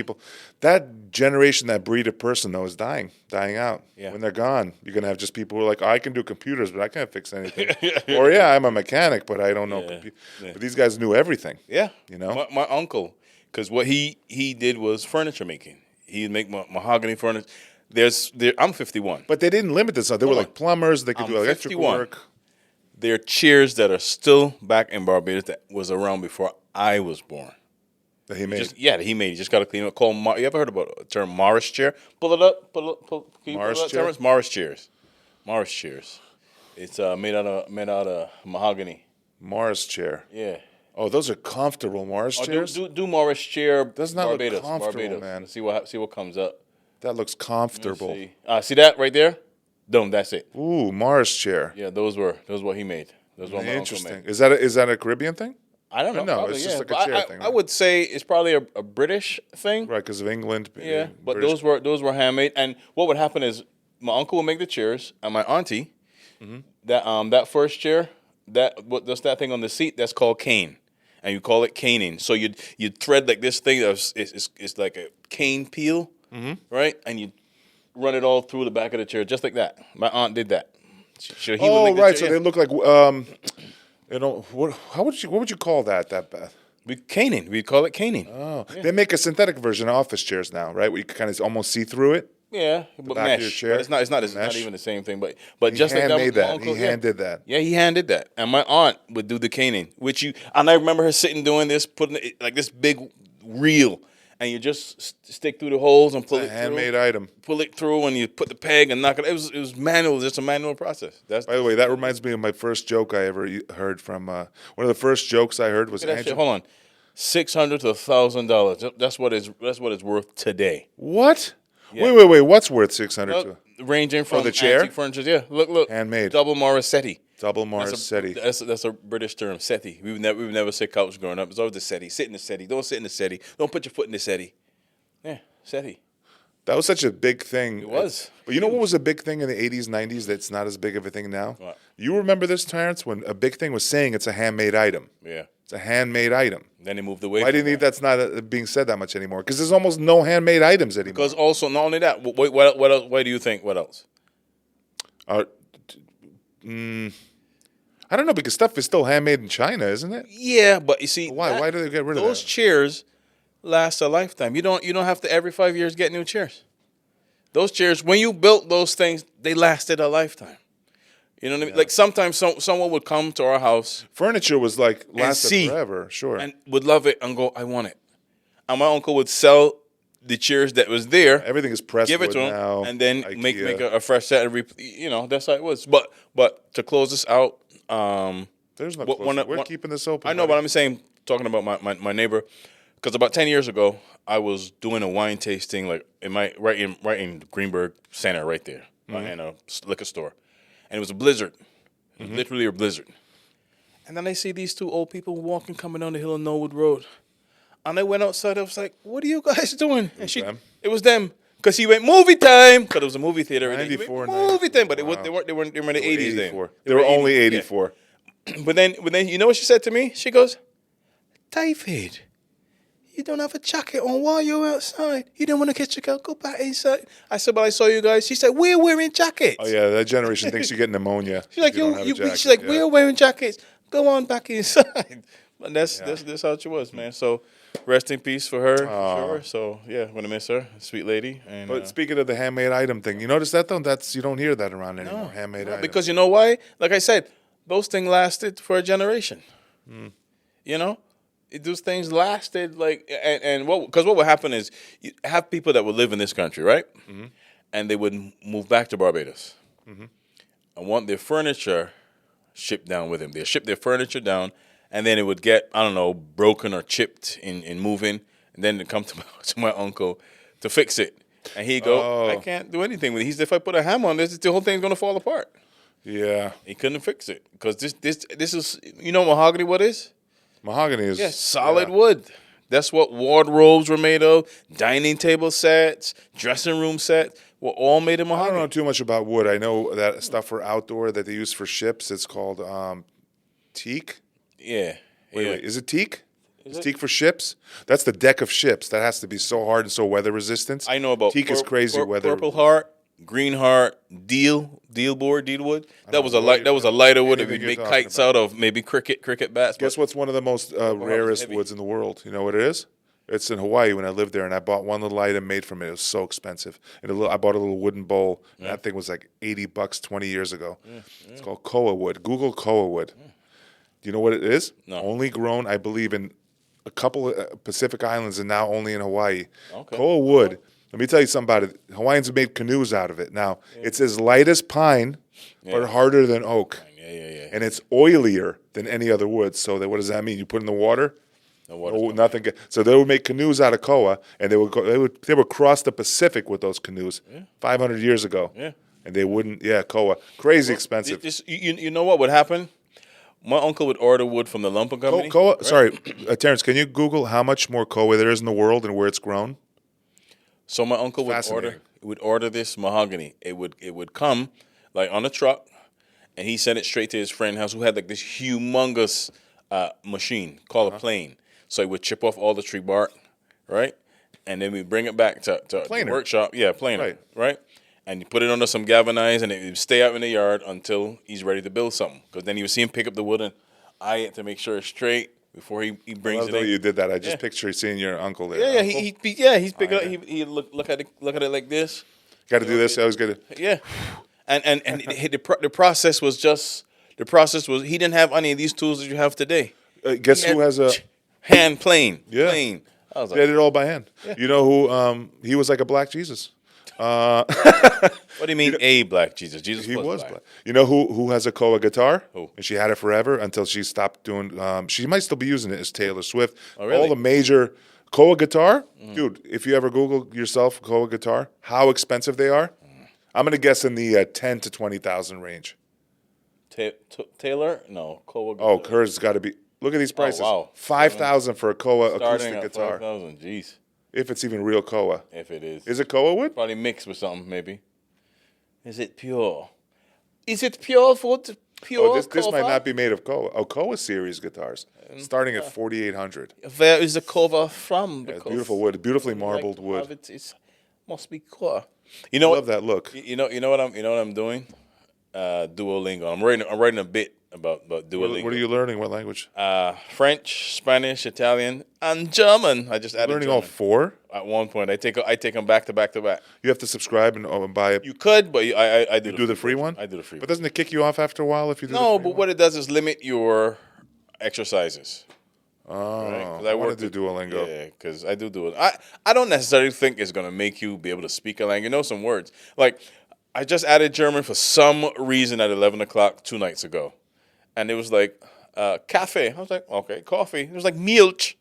Speaker 2: That generation, that breed of person though, is dying out.
Speaker 1: Yeah.
Speaker 2: When they're gone, you're gonna have just people who are like, I can do computers, but I can't fix anything. Or I'm a mechanic, but I don't know.
Speaker 1: Yeah.
Speaker 2: But these guys knew everything.
Speaker 1: Yeah,
Speaker 2: You know?
Speaker 1: my uncle, because what he did was furniture making. He'd make mahogany furniture. I'm 51.
Speaker 2: But they didn't limit this. They were like plumbers. They could
Speaker 1: I'm
Speaker 2: do electrical
Speaker 1: 51.
Speaker 2: work.
Speaker 1: There are chairs that are still back in Barbados that was around before I was born.
Speaker 2: That he made.
Speaker 1: That he made. You just got to clean it up. You ever heard about the term Morris chair? Pull it up. Can you
Speaker 2: Morris
Speaker 1: pull it up,
Speaker 2: chair?
Speaker 1: Terrence? Morris chairs. Morris chairs. It's made out of mahogany.
Speaker 2: Morris chair.
Speaker 1: Yeah.
Speaker 2: Oh, those are comfortable Morris chairs.
Speaker 1: Do Morris chair.
Speaker 2: Does not look
Speaker 1: Barbados,
Speaker 2: comfortable,
Speaker 1: Barbados.
Speaker 2: man.
Speaker 1: See what comes up.
Speaker 2: That looks comfortable.
Speaker 1: See that right there? That's it.
Speaker 2: Ooh, Morris chair.
Speaker 1: Yeah, those were what he made. Those were what my uncle
Speaker 2: Interesting.
Speaker 1: made.
Speaker 2: Is that a Caribbean thing?
Speaker 1: I don't know.
Speaker 2: No,
Speaker 1: probably,
Speaker 2: it's just like a
Speaker 1: But
Speaker 2: chair thing,
Speaker 1: I
Speaker 2: right?
Speaker 1: would say it's probably a British thing.
Speaker 2: Right, because of England.
Speaker 1: Yeah, but
Speaker 2: British-
Speaker 1: those were handmade. And what would happen is my uncle would make the chairs, and my auntie, that first chair, that's that thing on the seat. That's called cane, and you call it caning. So you'd thread like this thing. It's like a cane peel, right? And you run it all through the back of the chair, just like that. My aunt did that. He would
Speaker 2: Oh,
Speaker 1: make the
Speaker 2: right.
Speaker 1: chair,
Speaker 2: So they look like what would you call that?
Speaker 1: caning. We'd call it caning.
Speaker 2: Oh, they make a synthetic version of office chairs now, right? Where you can kind of almost see through it.
Speaker 1: Yeah, but
Speaker 2: back of your
Speaker 1: mesh.
Speaker 2: chair?
Speaker 1: But it's not
Speaker 2: Mesh?
Speaker 1: even the same thing. But
Speaker 2: He
Speaker 1: just like
Speaker 2: handmade
Speaker 1: that,
Speaker 2: that.
Speaker 1: my uncle,
Speaker 2: He hand did that.
Speaker 1: Yeah, he handed that, and my aunt would do the caning, and I remember her sitting doing this, putting it like this big reel, and you just stick through the holes and pull it
Speaker 2: Handmade
Speaker 1: through.
Speaker 2: item.
Speaker 1: Pull it through, and you put the peg and knock it. It was manual, just a manual process. By
Speaker 2: By the way, that reminds me of my first joke I ever heard from. One of the first jokes I heard was
Speaker 1: that shit,
Speaker 2: Angela.
Speaker 1: hold on, $600 to $1,000. That's what it's worth today.
Speaker 2: What?
Speaker 1: Yeah.
Speaker 2: Wait. What's worth 600 to?
Speaker 1: Ranging from
Speaker 2: the chair?
Speaker 1: antique furniture. Yeah, look,
Speaker 2: Handmade.
Speaker 1: double Morissetti.
Speaker 2: Double Morissetti.
Speaker 1: That's a British term, settee. We would never say couch growing up. It's always the settee. Sit in the settee. Don't sit in the settee. Don't put your foot in the settee. Yeah, settee.
Speaker 2: That was such a big thing.
Speaker 1: It was.
Speaker 2: But you know what was a big thing in the 80s, 90s that's not as big of a thing now?
Speaker 1: What?
Speaker 2: You remember this, Terrence, when a big thing was saying it's a handmade item.
Speaker 1: Yeah.
Speaker 2: It's a handmade item.
Speaker 1: Then they moved away.
Speaker 2: Why do you think that's not being said that much anymore? Because there's almost no handmade items anymore.
Speaker 1: Because also, not only that, what else? Why do you think? What else?
Speaker 2: I don't know, because stuff is still handmade in China, isn't it?
Speaker 1: Yeah, but you see,
Speaker 2: Why? Why do they get rid of
Speaker 1: those
Speaker 2: that?
Speaker 1: chairs? Last a lifetime. You don't have to every 5 years get new chairs. Those chairs, when you built those things, they lasted a lifetime. You know what I mean? Like sometimes someone would come to our house
Speaker 2: Furniture was like lasted
Speaker 1: see.
Speaker 2: forever, sure.
Speaker 1: and would love it and go, I want it. And my uncle would sell the chairs that was there,
Speaker 2: Everything is pressed
Speaker 1: give it
Speaker 2: wood
Speaker 1: to him,
Speaker 2: now.
Speaker 1: and then make
Speaker 2: IKEA.
Speaker 1: a fresh set. And that's how it was. But to close this out,
Speaker 2: There's no
Speaker 1: what-
Speaker 2: closure.
Speaker 1: one-
Speaker 2: We're
Speaker 1: one-
Speaker 2: keeping this open.
Speaker 1: I know,
Speaker 2: buddy.
Speaker 1: but I'm saying, talking about my neighbor, because about 10 years ago, I was doing a wine tasting like right in Greenberg Center, right there, in a liquor store, and it was a blizzard, literally a blizzard. And then I see these two old people walking, coming down the hill on Norwood Road, and I went outside. I was like, "What are you guys doing?" And
Speaker 2: them?
Speaker 1: it was them, because he went movie time, because it was a movie theater. And he went,
Speaker 2: 94,
Speaker 1: movie time, but
Speaker 2: wow.
Speaker 1: they were in the 80s then.
Speaker 2: 84. They were only
Speaker 1: 80, yeah.
Speaker 2: 84.
Speaker 1: But then you know what she said to me? She goes, "David, you don't have a jacket on while you're outside. You don't want to catch a girl. Go back inside." I said, "But I saw you guys." She said, "We're wearing jackets."
Speaker 2: Oh yeah, that generation thinks you get pneumonia.
Speaker 1: She's like,
Speaker 2: if don't have a jacket.
Speaker 1: She's like,
Speaker 2: Yeah.
Speaker 1: "We're wearing jackets. Go on back inside." But that's how she was, man. So rest in peace for her, for sure. So yeah, I'm gonna miss her, sweet lady. And
Speaker 2: But speaking of the handmade item thing, you notice that though? You don't hear that around anymore. Handmade item.
Speaker 1: because you know why? Like I said, those things lasted for a generation. You know, those things lasted and what would happen is you have people that would live in this country, right? And they would move back to Barbados and want their furniture shipped down with them. They ship their furniture down, and then it would get, I don't know, broken or chipped in moving, and then it come to my uncle to fix it. And he'd go, "I can't do anything with it." He said, "If I put a hammer on this, the whole thing's gonna fall apart."
Speaker 2: Yeah.
Speaker 1: He couldn't fix it because this is, you know, mahogany what is?
Speaker 2: Mahogany is
Speaker 1: Solid wood. That's what wardrobes were made of. Dining table sets, dressing room sets were all made of
Speaker 2: I
Speaker 1: mahogany.
Speaker 2: don't know too much about wood. I know that stuff for outdoor that they use for ships. It's called teak.
Speaker 1: Yeah.
Speaker 2: Wait, is it teak? Is teak for ships? That's the deck of ships. That has to be so hard and so weather resistant.
Speaker 1: I know about
Speaker 2: teak is crazy weather.
Speaker 1: Purple heart, green heart, deal wood. That was a lighter wood that we
Speaker 2: anything
Speaker 1: make
Speaker 2: you're
Speaker 1: kites
Speaker 2: talking
Speaker 1: out of, maybe cricket bats.
Speaker 2: Guess what's one of the most rarest
Speaker 1: heavy.
Speaker 2: woods in the world? You know what it is? It's in Hawaii when I lived there, and I bought one little item made from it. It was so expensive. And I bought a little wooden bowl, and that thing was like $80 20 years ago. It's called koa wood. Google koa wood. Do you know what it is?
Speaker 1: No.
Speaker 2: Only grown, I believe, in a couple of Pacific Islands and now only in Hawaii.
Speaker 1: Okay.
Speaker 2: Koa wood. Let me tell you something about it. Hawaiians have made canoes out of it. Now, it's as light as pine, but harder than oak.
Speaker 1: Yeah.
Speaker 2: And it's oilier than any other wood. So what does that mean? You put in the water?
Speaker 1: No water's
Speaker 2: Oh, nothing. So they would make canoes out of koa, and they would cross the Pacific with those canoes 500 years ago.
Speaker 1: Yeah.
Speaker 2: And they wouldn't. Yeah, koa, crazy expensive.
Speaker 1: You know what would happen? My uncle would order wood from the lumber company.
Speaker 2: Koa. Sorry, Terrence. Can you Google how much more koa there is in the world and where it's grown?
Speaker 1: So my uncle
Speaker 2: Fascinating.
Speaker 1: would order this mahogany. It would come like on a truck, and he sent it straight to his friend's house, who had like this humongous machine called a plane. So he would chip off all the tree bark, right, and then we bring it back to the
Speaker 2: Planer.
Speaker 1: workshop. Yeah, planer, right. And you put it under some galvanized, and it would stay out in the yard until he's ready to build something. Because then you would see him pick up the wood and eye it to make sure it's straight before he
Speaker 2: I
Speaker 1: brings
Speaker 2: love
Speaker 1: it
Speaker 2: the way
Speaker 1: in.
Speaker 2: you did that. I just picture seeing your uncle there.
Speaker 1: Yeah,
Speaker 2: Uncle?
Speaker 1: he's picking up. He look at it like this.
Speaker 2: Got to do this. I always get it.
Speaker 1: Yeah, and the process was he didn't have any of these tools that you have today.
Speaker 2: Guess
Speaker 1: He
Speaker 2: who
Speaker 1: had
Speaker 2: has a?
Speaker 1: hand plane?
Speaker 2: Yeah.
Speaker 1: Plane. I was
Speaker 2: They
Speaker 1: like,
Speaker 2: did it all by hand. You know who? He was like a black Jesus.
Speaker 1: what do you mean a black Jesus? Jesus
Speaker 2: He was
Speaker 1: black.
Speaker 2: black. You know who has a koa guitar?
Speaker 1: Who?
Speaker 2: And she had it forever until she stopped doing. She might still be using it as Taylor Swift.
Speaker 1: Oh, really?
Speaker 2: All the major koa guitar, dude. If you ever Google yourself koa guitar, how expensive they are, I'm gonna guess in the 10 to 20,000 range.
Speaker 1: Taylor? No, Coma.
Speaker 2: Oh, hers got to be. Look at these prices.
Speaker 1: wow.
Speaker 2: 5,000 for a koa
Speaker 1: Starting
Speaker 2: acoustic
Speaker 1: at
Speaker 2: guitar.
Speaker 1: 5,000. Jeez,
Speaker 2: If it's even real koa,
Speaker 1: if it is.
Speaker 2: is it koa wood?
Speaker 1: Probably mixed with something, maybe. Is it pure? Is it pure wood? Pure.
Speaker 2: Oh, this might
Speaker 1: cover?
Speaker 2: not be made of koa. Oh, koa series guitars, starting at 4,800.
Speaker 1: Where is the cover from?
Speaker 2: Yeah, it's beautiful wood, beautifully marbled wood.
Speaker 1: It must be core. You know
Speaker 2: Love that look.
Speaker 1: You know what I'm doing? Duolingo. I'm writing a bit about Duolingo.
Speaker 2: What are you learning? What language?
Speaker 1: French, Spanish, Italian, and German. I just added
Speaker 2: Learning
Speaker 1: German.
Speaker 2: all four?
Speaker 1: At one point, I take them back to back to back.
Speaker 2: You have to subscribe and buy it.
Speaker 1: You could, but I do
Speaker 2: Do the free one?
Speaker 1: I do the free
Speaker 2: But
Speaker 1: one.
Speaker 2: doesn't it kick you off after a while if you do the
Speaker 1: No,
Speaker 2: free
Speaker 1: but
Speaker 2: one?
Speaker 1: what it does is limit your exercises.
Speaker 2: Oh,
Speaker 1: 'Cause
Speaker 2: I want to do Duolingo.
Speaker 1: Yeah, because I do it. I don't necessarily think it's gonna make you be able to speak a language. You know some words. Like I just added German for some reason at 11 o'clock 2 nights ago, and it was like cafe. I was like, okay, coffee. It was like milk.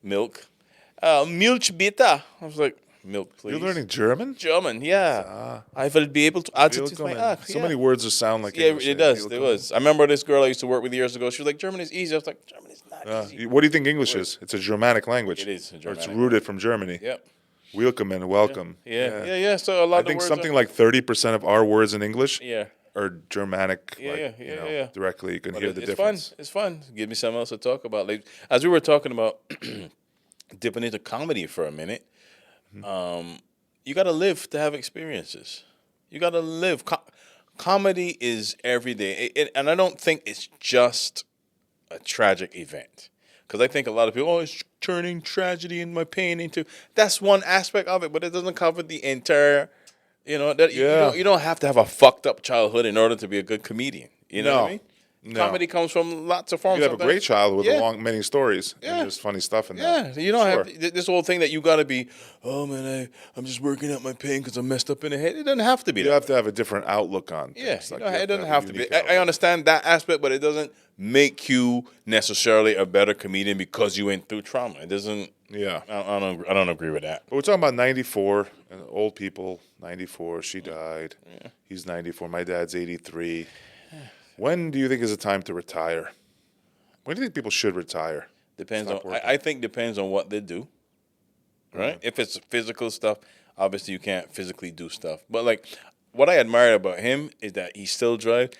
Speaker 1: Milch bitte. I was like, milk, please.
Speaker 2: You're learning German?
Speaker 1: German, yeah. I will be able to add it to my act.
Speaker 2: So many words that sound like
Speaker 1: Yeah,
Speaker 2: English.
Speaker 1: it does. It was. I remember this girl I used to work with years ago. She was like, German is easy. I was like, German is not easy.
Speaker 2: What do you think English is? It's a Germanic language.
Speaker 1: It is a
Speaker 2: Or it's
Speaker 1: Germanic
Speaker 2: rooted from Germany.
Speaker 1: Yep.
Speaker 2: Welcome and welcome.
Speaker 1: Yeah. So a lot
Speaker 2: I
Speaker 1: of
Speaker 2: think
Speaker 1: words
Speaker 2: something
Speaker 1: are,
Speaker 2: like 30% of our words in English
Speaker 1: yeah.
Speaker 2: are Germanic.
Speaker 1: Yeah.
Speaker 2: Directly, you can
Speaker 1: But
Speaker 2: hear the
Speaker 1: it's
Speaker 2: difference.
Speaker 1: fun. It's fun. Give me something else to talk about. Like as we were talking about dipping into comedy for a minute, you got to live to have experiences. You got to live. Comedy is every day, and I don't think it's just a tragic event. Because I think a lot of people, it's turning tragedy and my pain into. That's one aspect of it, but it doesn't cover the entire. You don't have to have a fucked up childhood in order to be a good comedian. You know what I mean?
Speaker 2: No.
Speaker 1: Comedy comes from lots of forms.
Speaker 2: You have a great childhood with many stories.
Speaker 1: Yeah.
Speaker 2: And there's funny stuff in
Speaker 1: Yeah,
Speaker 2: that.
Speaker 1: you don't have this whole thing that you got to be. Oh man, I'm just working out my pain because I'm messed up in the head. It doesn't have to be.
Speaker 2: You have to have a different outlook on things.
Speaker 1: Yeah,
Speaker 2: Like,
Speaker 1: it doesn't have to be.
Speaker 2: unique
Speaker 1: I
Speaker 2: outlook.
Speaker 1: understand that aspect, but it doesn't make you necessarily a better comedian because you went through trauma. It doesn't.
Speaker 2: Yeah.
Speaker 1: I don't agree with that.
Speaker 2: But we're talking about 94, and old people, 94, she died. Yeah. He's 94, my dad's 83. When do you think is the time to retire? When do you think people should retire?
Speaker 1: Depends
Speaker 2: Stop
Speaker 1: on.
Speaker 2: working.
Speaker 1: I think depends on what they do. Right? If it's physical stuff, obviously you can't physically do stuff. But like, what I admire about him is that he still drives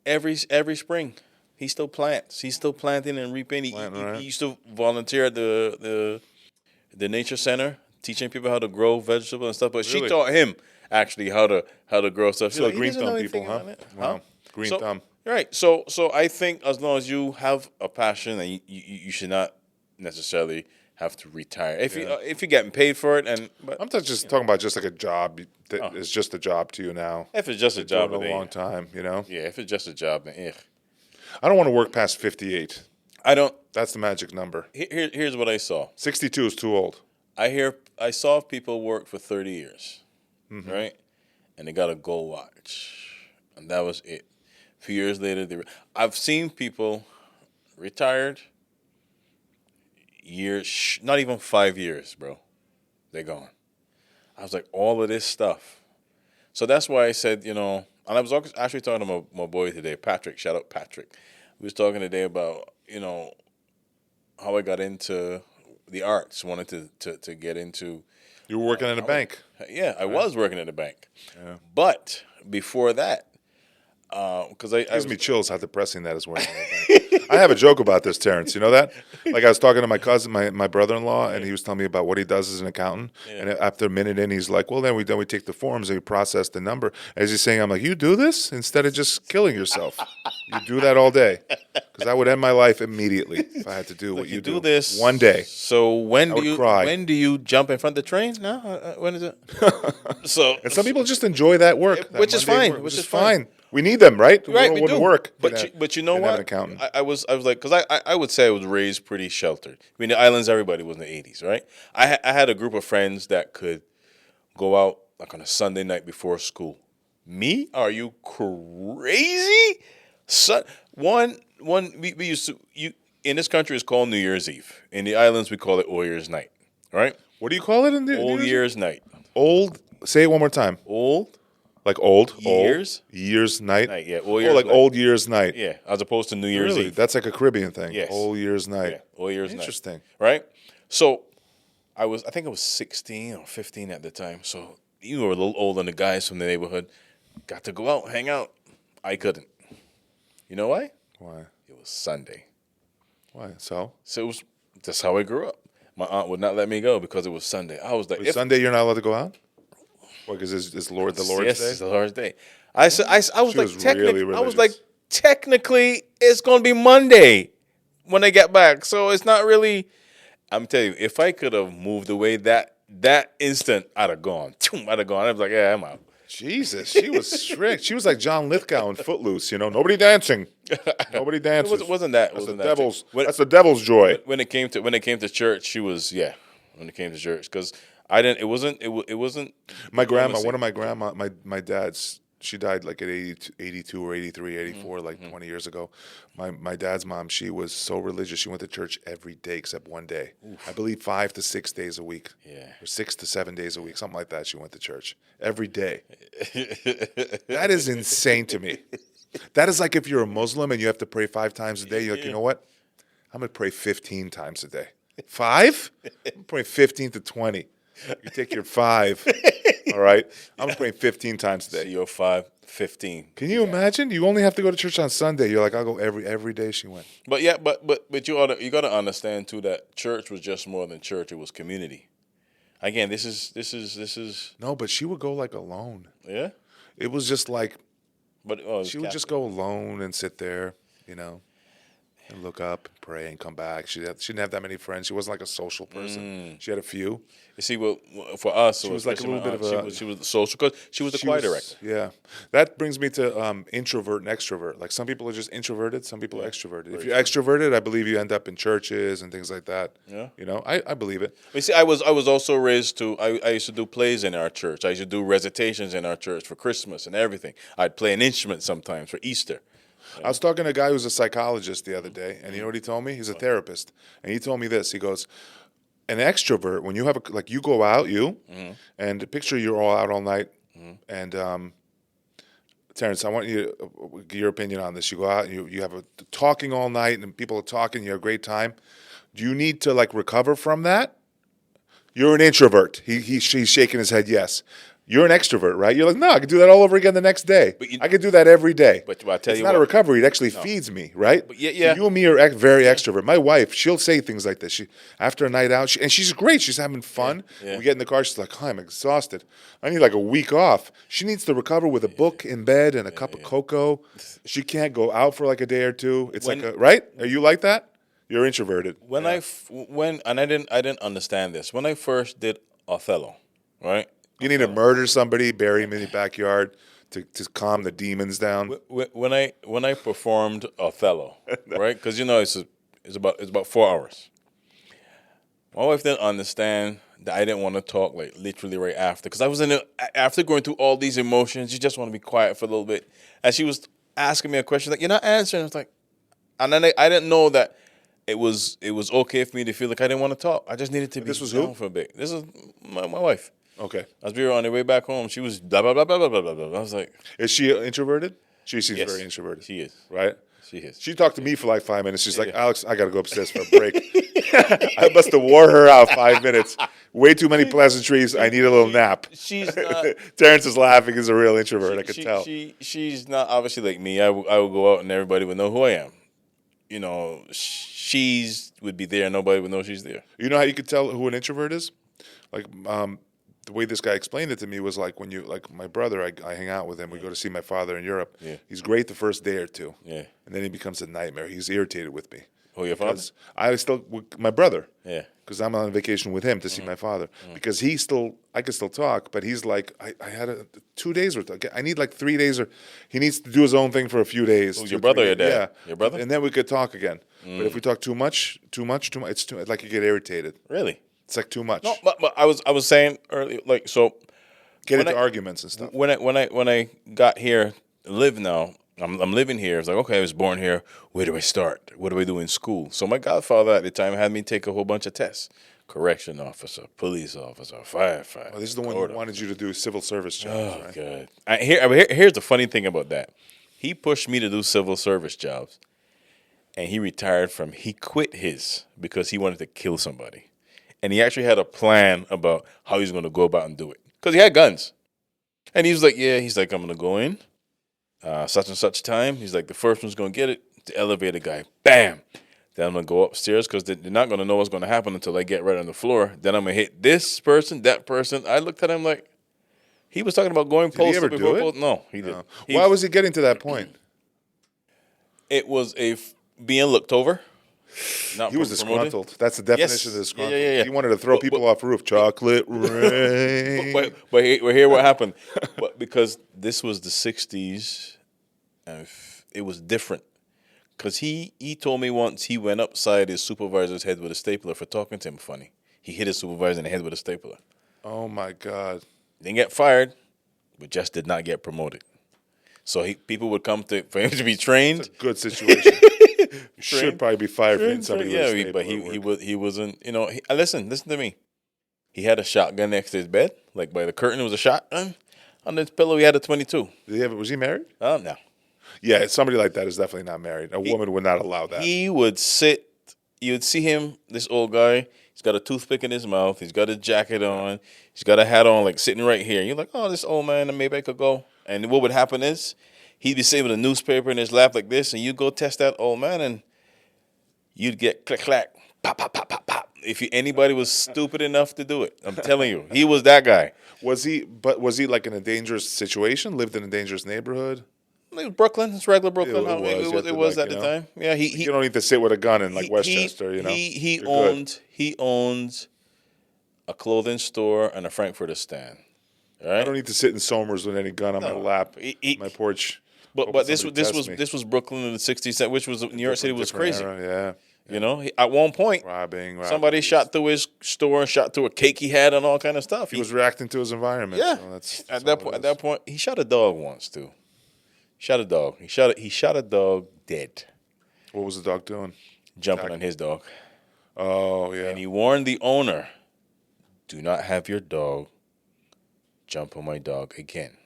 Speaker 1: every spring. He still plants. He's still planting and reaping. He used to volunteer at the nature center, teaching people how to grow vegetables and stuff. But she taught him actually how to grow stuff.
Speaker 2: Still
Speaker 1: He
Speaker 2: green
Speaker 1: doesn't know
Speaker 2: thumb people,
Speaker 1: anything
Speaker 2: huh?
Speaker 1: about it.
Speaker 2: Wow. Green thumb.
Speaker 1: Right. So I think as long as you have a passion, and you should not necessarily have to retire if you're getting paid for it. But
Speaker 2: I'm just talking about just like a job that is just a job to you now.
Speaker 1: if it's just a job,
Speaker 2: Doing it a long time, you know?
Speaker 1: Yeah, if it's just a job, then
Speaker 2: I don't want to work past 58.
Speaker 1: I don't.
Speaker 2: That's the magic number.
Speaker 1: Here's what I saw.
Speaker 2: 62 is too old.
Speaker 1: I saw people work for 30 years, right? And they got a gold watch, and that was it. A few years later, I've seen people retired years, not even 5 years, bro. They're gone. I was like, all of this stuff. So that's why I said, and I was actually talking to my boy today, Patrick. Shout out Patrick. We was talking today about, how I got into the arts, wanted to get into.
Speaker 2: You were working in a bank.
Speaker 1: Yeah, I was working at a bank. Yeah. But before that, because I
Speaker 2: gives me chills how depressing that is working at a bank. I have a joke about this, Terrence. You know that? Like I was talking to my cousin, my brother-in-law, and he was telling me about what he does as an accountant. Yeah. And after a minute in, he's like, well, then we take the forms and we process the number. As he's saying, I'm like, you do this instead of just killing yourself. You do that all day. Because I would end my life immediately if I had to do what you do.
Speaker 1: This
Speaker 2: one day.
Speaker 1: So when
Speaker 2: cry.
Speaker 1: do you jump in front of the train? No, when is it?
Speaker 2: And some people just enjoy that work,
Speaker 1: which is fine. Which is fine.
Speaker 2: We need them, right?
Speaker 1: Right, we
Speaker 2: wouldn't
Speaker 1: do.
Speaker 2: work.
Speaker 1: But you know what?
Speaker 2: An accountant.
Speaker 1: I was like, because I would say I was raised pretty sheltered. I mean, the islands, everybody was in the 80s, right? I had a group of friends that could go out like on a Sunday night before school. Me? Are you crazy? We used to in this country it's called New Year's Eve. In the islands we call it All Year's Night, right?
Speaker 2: What do you call it in the
Speaker 1: All Year's Night?
Speaker 2: Old. Say it one more time.
Speaker 1: Old.
Speaker 2: Like old
Speaker 1: years,
Speaker 2: years night.
Speaker 1: Yeah, All Year's
Speaker 2: like
Speaker 1: night.
Speaker 2: Old Year's Night.
Speaker 1: Yeah, as opposed to New Year's Eve.
Speaker 2: That's like a Caribbean thing.
Speaker 1: Yes.
Speaker 2: All Year's Night.
Speaker 1: Yeah, All Year's Night.
Speaker 2: Interesting.
Speaker 1: Right? So I think I was 16 or 15 at the time. So you were a little older than the guys from the neighborhood. Got to go out, hang out. I couldn't. You know why?
Speaker 2: Why?
Speaker 1: It was Sunday.
Speaker 2: Why? So
Speaker 1: that's how I grew up. My aunt would not let me go because it was Sunday. I was like,
Speaker 2: Sunday you're not allowed to go out? Because it's the Lord's Day?
Speaker 1: Yes, it's the Lord's Day. I was
Speaker 2: really
Speaker 1: I was like, technically, it's going to be Monday when I get back. So it's not really. I'm telling you, if I could have moved away that instant, I'd have gone. I was like, yeah, I'm out.
Speaker 2: Jesus, she was strict. She was like John Lithgow in Footloose. Nobody dancing. Nobody dances.
Speaker 1: Wasn't that?
Speaker 2: That's
Speaker 1: Wasn't
Speaker 2: the
Speaker 1: that
Speaker 2: devil's.
Speaker 1: when,
Speaker 2: That's the devil's joy.
Speaker 1: when it came to church, she was When it came to church, because I didn't. It wasn't.
Speaker 2: My grandma, one of my grandma, my dad's. She died like at 82 or 83, 84, like 20 years ago. My dad's mom, she was so religious. She went to church every day except one day. Oof. I believe 5 to 6 days a week.
Speaker 1: Yeah.
Speaker 2: Or 6 to 7 days a week, something like that. She went to church every day. That is insane to me. That is like if you're a Muslim and you have to pray 5 times a day. You're like, you know what? I'm going to pray 15 times a day. 5? I'm going to pray 15 to 20. You take your 5. All right, I'm praying 15 times a day.
Speaker 1: So you're 5, 15.
Speaker 2: Can you imagine? You only have to go to church on Sunday. You're like, I'll go every day. She went.
Speaker 1: But you got to understand too that church was just more than church. It was community. Again, this is.
Speaker 2: No, but she would go like alone.
Speaker 1: Yeah.
Speaker 2: It was just like.
Speaker 1: But
Speaker 2: she would just go alone and sit there, and look up, and pray, and come back. She didn't have that many friends. She wasn't like a social person. She had a few.
Speaker 1: You see, well, for us,
Speaker 2: she was like a little bit of a.
Speaker 1: She was social because she was the choir director.
Speaker 2: Yeah, that brings me to introvert and extrovert. Like some people are just introverted, some people are extroverted. If you're extroverted, I believe you end up in churches and things like that.
Speaker 1: Yeah,
Speaker 2: I believe it.
Speaker 1: You see, I was also raised to. I used to do plays in our church. I used to do recitations in our church for Christmas and everything. I'd play an instrument sometimes for Easter.
Speaker 2: I was talking to a guy who's a psychologist the other day, and you know what he told me? He's a therapist, and he told me this. He goes, an extrovert, when you have you go out, and picture you're all out all night, and Terrence, I want you to get your opinion on this. You go out, and you have talking all night, and people are talking, you have a great time. Do you need to recover from that? You're an introvert. He's shaking his head, yes. You're an extrovert, right? You're like, no, I could do that all over again the next day. I could do that every day.
Speaker 1: But I tell
Speaker 2: it's
Speaker 1: you
Speaker 2: not a recovery. It actually feeds me, right?
Speaker 1: But yeah.
Speaker 2: So you and me are very extrovert. My wife, she'll say things like this. After a night out, and she's great. She's having fun. Yeah. We get in the car. She's like, I'm exhausted. I need like a week off. She needs to recover with a book in bed and a cup of cocoa. She can't go out for like a day or two. It's right? Are you like that? You're introverted.
Speaker 1: I didn't understand this. When I first did Othello, right?
Speaker 2: You need to murder somebody, bury him in the backyard to calm the demons down.
Speaker 1: When I performed Othello, right? Because it's about 4 hours. My wife didn't understand that I didn't want to talk literally right after, because I was after going through all these emotions. You just want to be quiet for a little bit, and she was asking me a question like, "You're not answering." I was like, and then I didn't know that it was okay for me to feel like I didn't want to talk. I just needed to be down for a bit. This is my wife.
Speaker 2: Okay.
Speaker 1: As we were on the way back home, she was blah, blah, blah, blah, blah, blah, blah. I was like...
Speaker 2: Is she introverted? She seems very introverted.
Speaker 1: She is.
Speaker 2: Right?
Speaker 1: She is.
Speaker 2: She talked to me for like 5 minutes. She's like, Alex, I got to go upstairs for a break. I must have wore her out 5 minutes. Way too many pleasantries. I need a little nap.
Speaker 1: She's not...
Speaker 2: Terrence is laughing. He's a real introvert. I could tell.
Speaker 1: She's not obviously like me. I would go out and everybody would know who I am. She's would be there and nobody would know she's there.
Speaker 2: You know how you could tell who an introvert is? The way this guy explained it to me was like when my brother, I hang out with him. We go to see my father in Europe. Yeah. He's great the first day or two. Yeah. And then he becomes a nightmare. He's irritated with me.
Speaker 1: Oh, your father?
Speaker 2: My brother.
Speaker 1: Yeah.
Speaker 2: Because I'm on vacation with him to see my father. Because I can still talk, but he's like, I had 2 days worth. I need like 3 days, or he needs to do his own thing for a few days.
Speaker 1: Oh, your brother or your dad?
Speaker 2: Yeah.
Speaker 1: Your brother?
Speaker 2: And then we could talk again. But if we talk too much, it's like you get irritated.
Speaker 1: Really?
Speaker 2: It's like too much.
Speaker 1: No, but I was saying earlier,
Speaker 2: get into arguments and stuff.
Speaker 1: When I got here to live now, I'm living here. It's like, okay, I was born here. Where do I start? What do I do in school? So my godfather at the time had me take a whole bunch of tests: correction officer, police officer, firefighter.
Speaker 2: Oh, this is the one who wanted you to do civil service jobs, right?
Speaker 1: God. Here's the funny thing about that. He pushed me to do civil service jobs, and he quit his because he wanted to kill somebody. And he actually had a plan about how he was going to go about and do it. Because he had guns. And he was like, I'm going to go in, such and such time. He's like, the first one's going to get it, the elevator guy. Bam! Then I'm going to go upstairs because they're not going to know what's going to happen until I get right on the floor. Then I'm going to hit this person, that person. I looked at him like, he was talking about going postal.
Speaker 2: Did he ever do it?
Speaker 1: No, he didn't.
Speaker 2: Why was he getting to that point?
Speaker 1: It was being looked over.
Speaker 2: He was disgruntled. That's the definition of disgruntled. He wanted to throw people off roof. Chocolate rain.
Speaker 1: But here what happened. because this was the '60s, and it was different. Because he told me once he went upside his supervisor's head with a stapler for talking to him funny. He hit his supervisor in the head with a stapler.
Speaker 2: Oh my God.
Speaker 1: Didn't get fired, but just did not get promoted. So people would come for him to be trained.
Speaker 2: It's a good situation. You should probably be fired for hitting somebody with a stapler.
Speaker 1: But he wasn't. Listen to me. He had a shotgun next to his bed, like by the curtain. It was a shotgun. Under his pillow, he had a 22.
Speaker 2: Was he married?
Speaker 1: Oh no.
Speaker 2: Yeah, somebody like that is definitely not married. A woman would not allow that.
Speaker 1: He would sit. You would see him, this old guy. He's got a toothpick in his mouth. He's got a jacket on. He's got a hat on, like sitting right here. You're like, oh, this old man, maybe I could go. And what would happen is he'd be sitting with a newspaper in his lap like this, and you'd go test that old man, and you'd get click, clack, pop, pop, pop, pop, pop. If anybody was stupid enough to do it, I'm telling you, he was that guy.
Speaker 2: Was he like in a dangerous situation? Lived in a dangerous neighborhood?
Speaker 1: It was Brooklyn. It's regular Brooklyn.
Speaker 2: It
Speaker 1: It was at the time. Yeah,
Speaker 2: you don't need to sit with a gun in like Westchester.
Speaker 1: He owned a clothing store and a Frankfurter stand. All right?
Speaker 2: I don't need to sit in Somers with any gun on my lap, my porch.
Speaker 1: But this was Brooklyn in the '60s, which was New York City was crazy.
Speaker 2: Era, yeah.
Speaker 1: At one point,
Speaker 2: robbing.
Speaker 1: Somebody shot through his store and shot through a cake he had and all kind of stuff.
Speaker 2: He was reacting to his environment.
Speaker 1: Yeah.
Speaker 2: So that's
Speaker 1: at that point, he shot a dog once too. Shot a dog. He shot a dog dead.
Speaker 2: What was the dog doing?
Speaker 1: Jumping on his dog.
Speaker 2: Oh, yeah.
Speaker 1: And he warned the owner, do not have your dog jump on my dog again.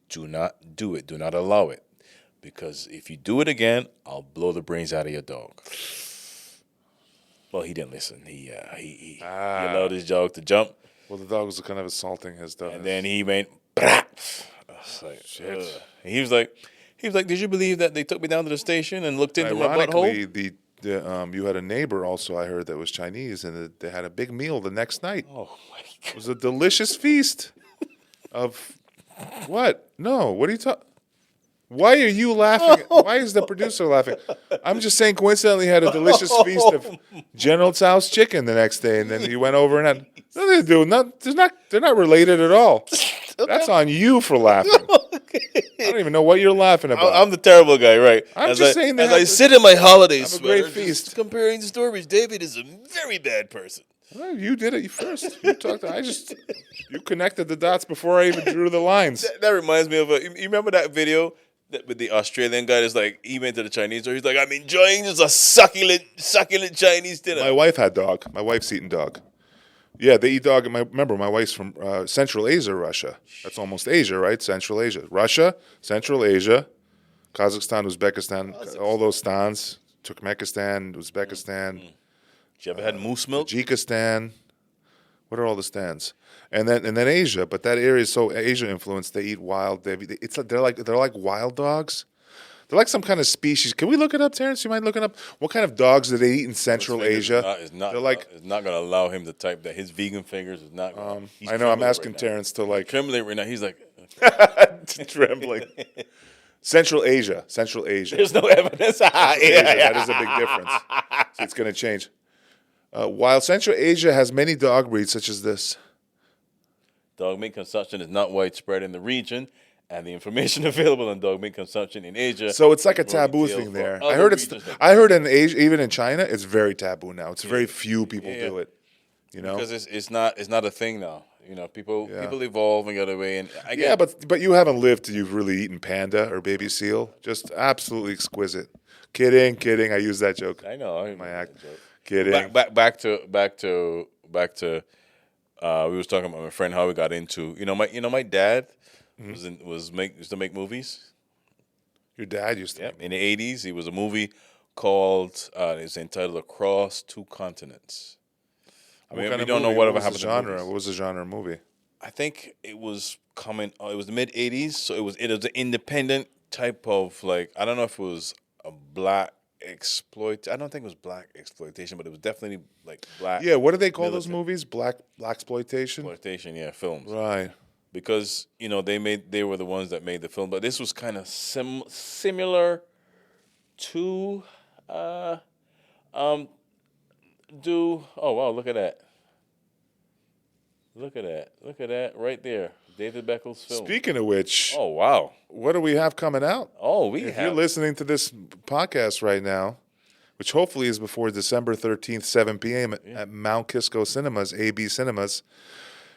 Speaker 1: Do not do it. Do not allow it. Because if you do it again, I'll blow the brains out of your dog. Well, he didn't listen. He allowed his dog to jump.
Speaker 2: Well, the dog was kind of assaulting his dog.
Speaker 1: And then he went, I was like, shit. And he was like, did you believe that they took me down to the station and looked into my butthole?
Speaker 2: Ironically, you had a neighbor also, I heard, that was Chinese, and they had a big meal the next night.
Speaker 1: Oh, my God.
Speaker 2: It was a delicious feast of what? No, what are you talking? Why are you laughing? Why is the producer laughing? I'm just saying coincidentally had a delicious feast of General Tso's chicken the next day, and then you went over and had nothing to do. They're not related at all. That's on you for laughing. I don't even know what you're laughing about.
Speaker 1: I'm the terrible guy, right?
Speaker 2: I'm just saying that
Speaker 1: as I sit in my holiday sweater,
Speaker 2: great feast.
Speaker 1: Just comparing the stories, David is a very bad person.
Speaker 2: Well, you did it first. You talked. You connected the dots before I even drew the lines.
Speaker 1: That reminds me of you remember that video with the Australian guy that's like, he went to the Chinese store. He's like, I'm enjoying just a succulent Chinese dinner.
Speaker 2: My wife had dog. My wife's eating dog. Yeah, they eat dog. Remember, my wife's from Central Asia, Russia. That's almost Asia, right? Central Asia. Russia, Central Asia, Kazakhstan, Uzbekistan, all those stans. Turkmenistan, Uzbekistan.
Speaker 1: Did you ever had moose milk?
Speaker 2: Tajikistan. What are all the stands? And then Asia, but that area is so Asia influenced. They eat wild. They're like wild dogs. They're like some kind of species. Can we look it up, Terrence? You mind looking up what kind of dogs do they eat in Central Asia?
Speaker 1: It's not going to allow him to type that. His vegan fingers is not.
Speaker 2: I know. I'm asking Terrence to like
Speaker 1: trembling right now. He's like
Speaker 2: trembling. Central Asia.
Speaker 1: There's no evidence.
Speaker 2: That is a big difference. So it's going to change. While Central Asia has many dog breeds such as this.
Speaker 1: Dog meat consumption is not widespread in the region, and the information available on dog meat consumption in Asia.
Speaker 2: So it's like a taboo thing there. I heard in Asia, even in China, it's very taboo now. It's very few people do it. You know,
Speaker 1: because it's not a thing now. You know, people evolve and get away. And
Speaker 2: but you haven't lived till you've really eaten panda or baby seal. Just absolutely exquisite. Kidding. I use that joke.
Speaker 1: I know.
Speaker 2: My act. Kidding.
Speaker 1: Back to. We was talking about my friend how we got into. My dad used to make movies.
Speaker 2: Your dad used to.
Speaker 1: Yeah, in the '80s, he was a movie called. It's entitled "Across Two Continents." I mean, we don't know whatever happened.
Speaker 2: Genre. What was the genre of movie?
Speaker 1: I think it was coming. It was the mid '80s, so it was an independent type of like. I don't know if it was a black exploit. I don't think it was black exploitation, but it was definitely like black.
Speaker 2: Yeah, what do they call those movies? Black exploitation.
Speaker 1: Exploitation, yeah, films.
Speaker 2: Right.
Speaker 1: Because they were the ones that made the film, but this was kind of similar to oh wow, look at that right there. David Beckel's film.
Speaker 2: Speaking of which,
Speaker 1: Oh, wow.
Speaker 2: what do we have coming out?
Speaker 1: Oh, we
Speaker 2: If
Speaker 1: have.
Speaker 2: you're listening to this podcast right now, which hopefully is before December 13th, 7 p.m. at Mount Kisco Cinemas, AB Cinemas,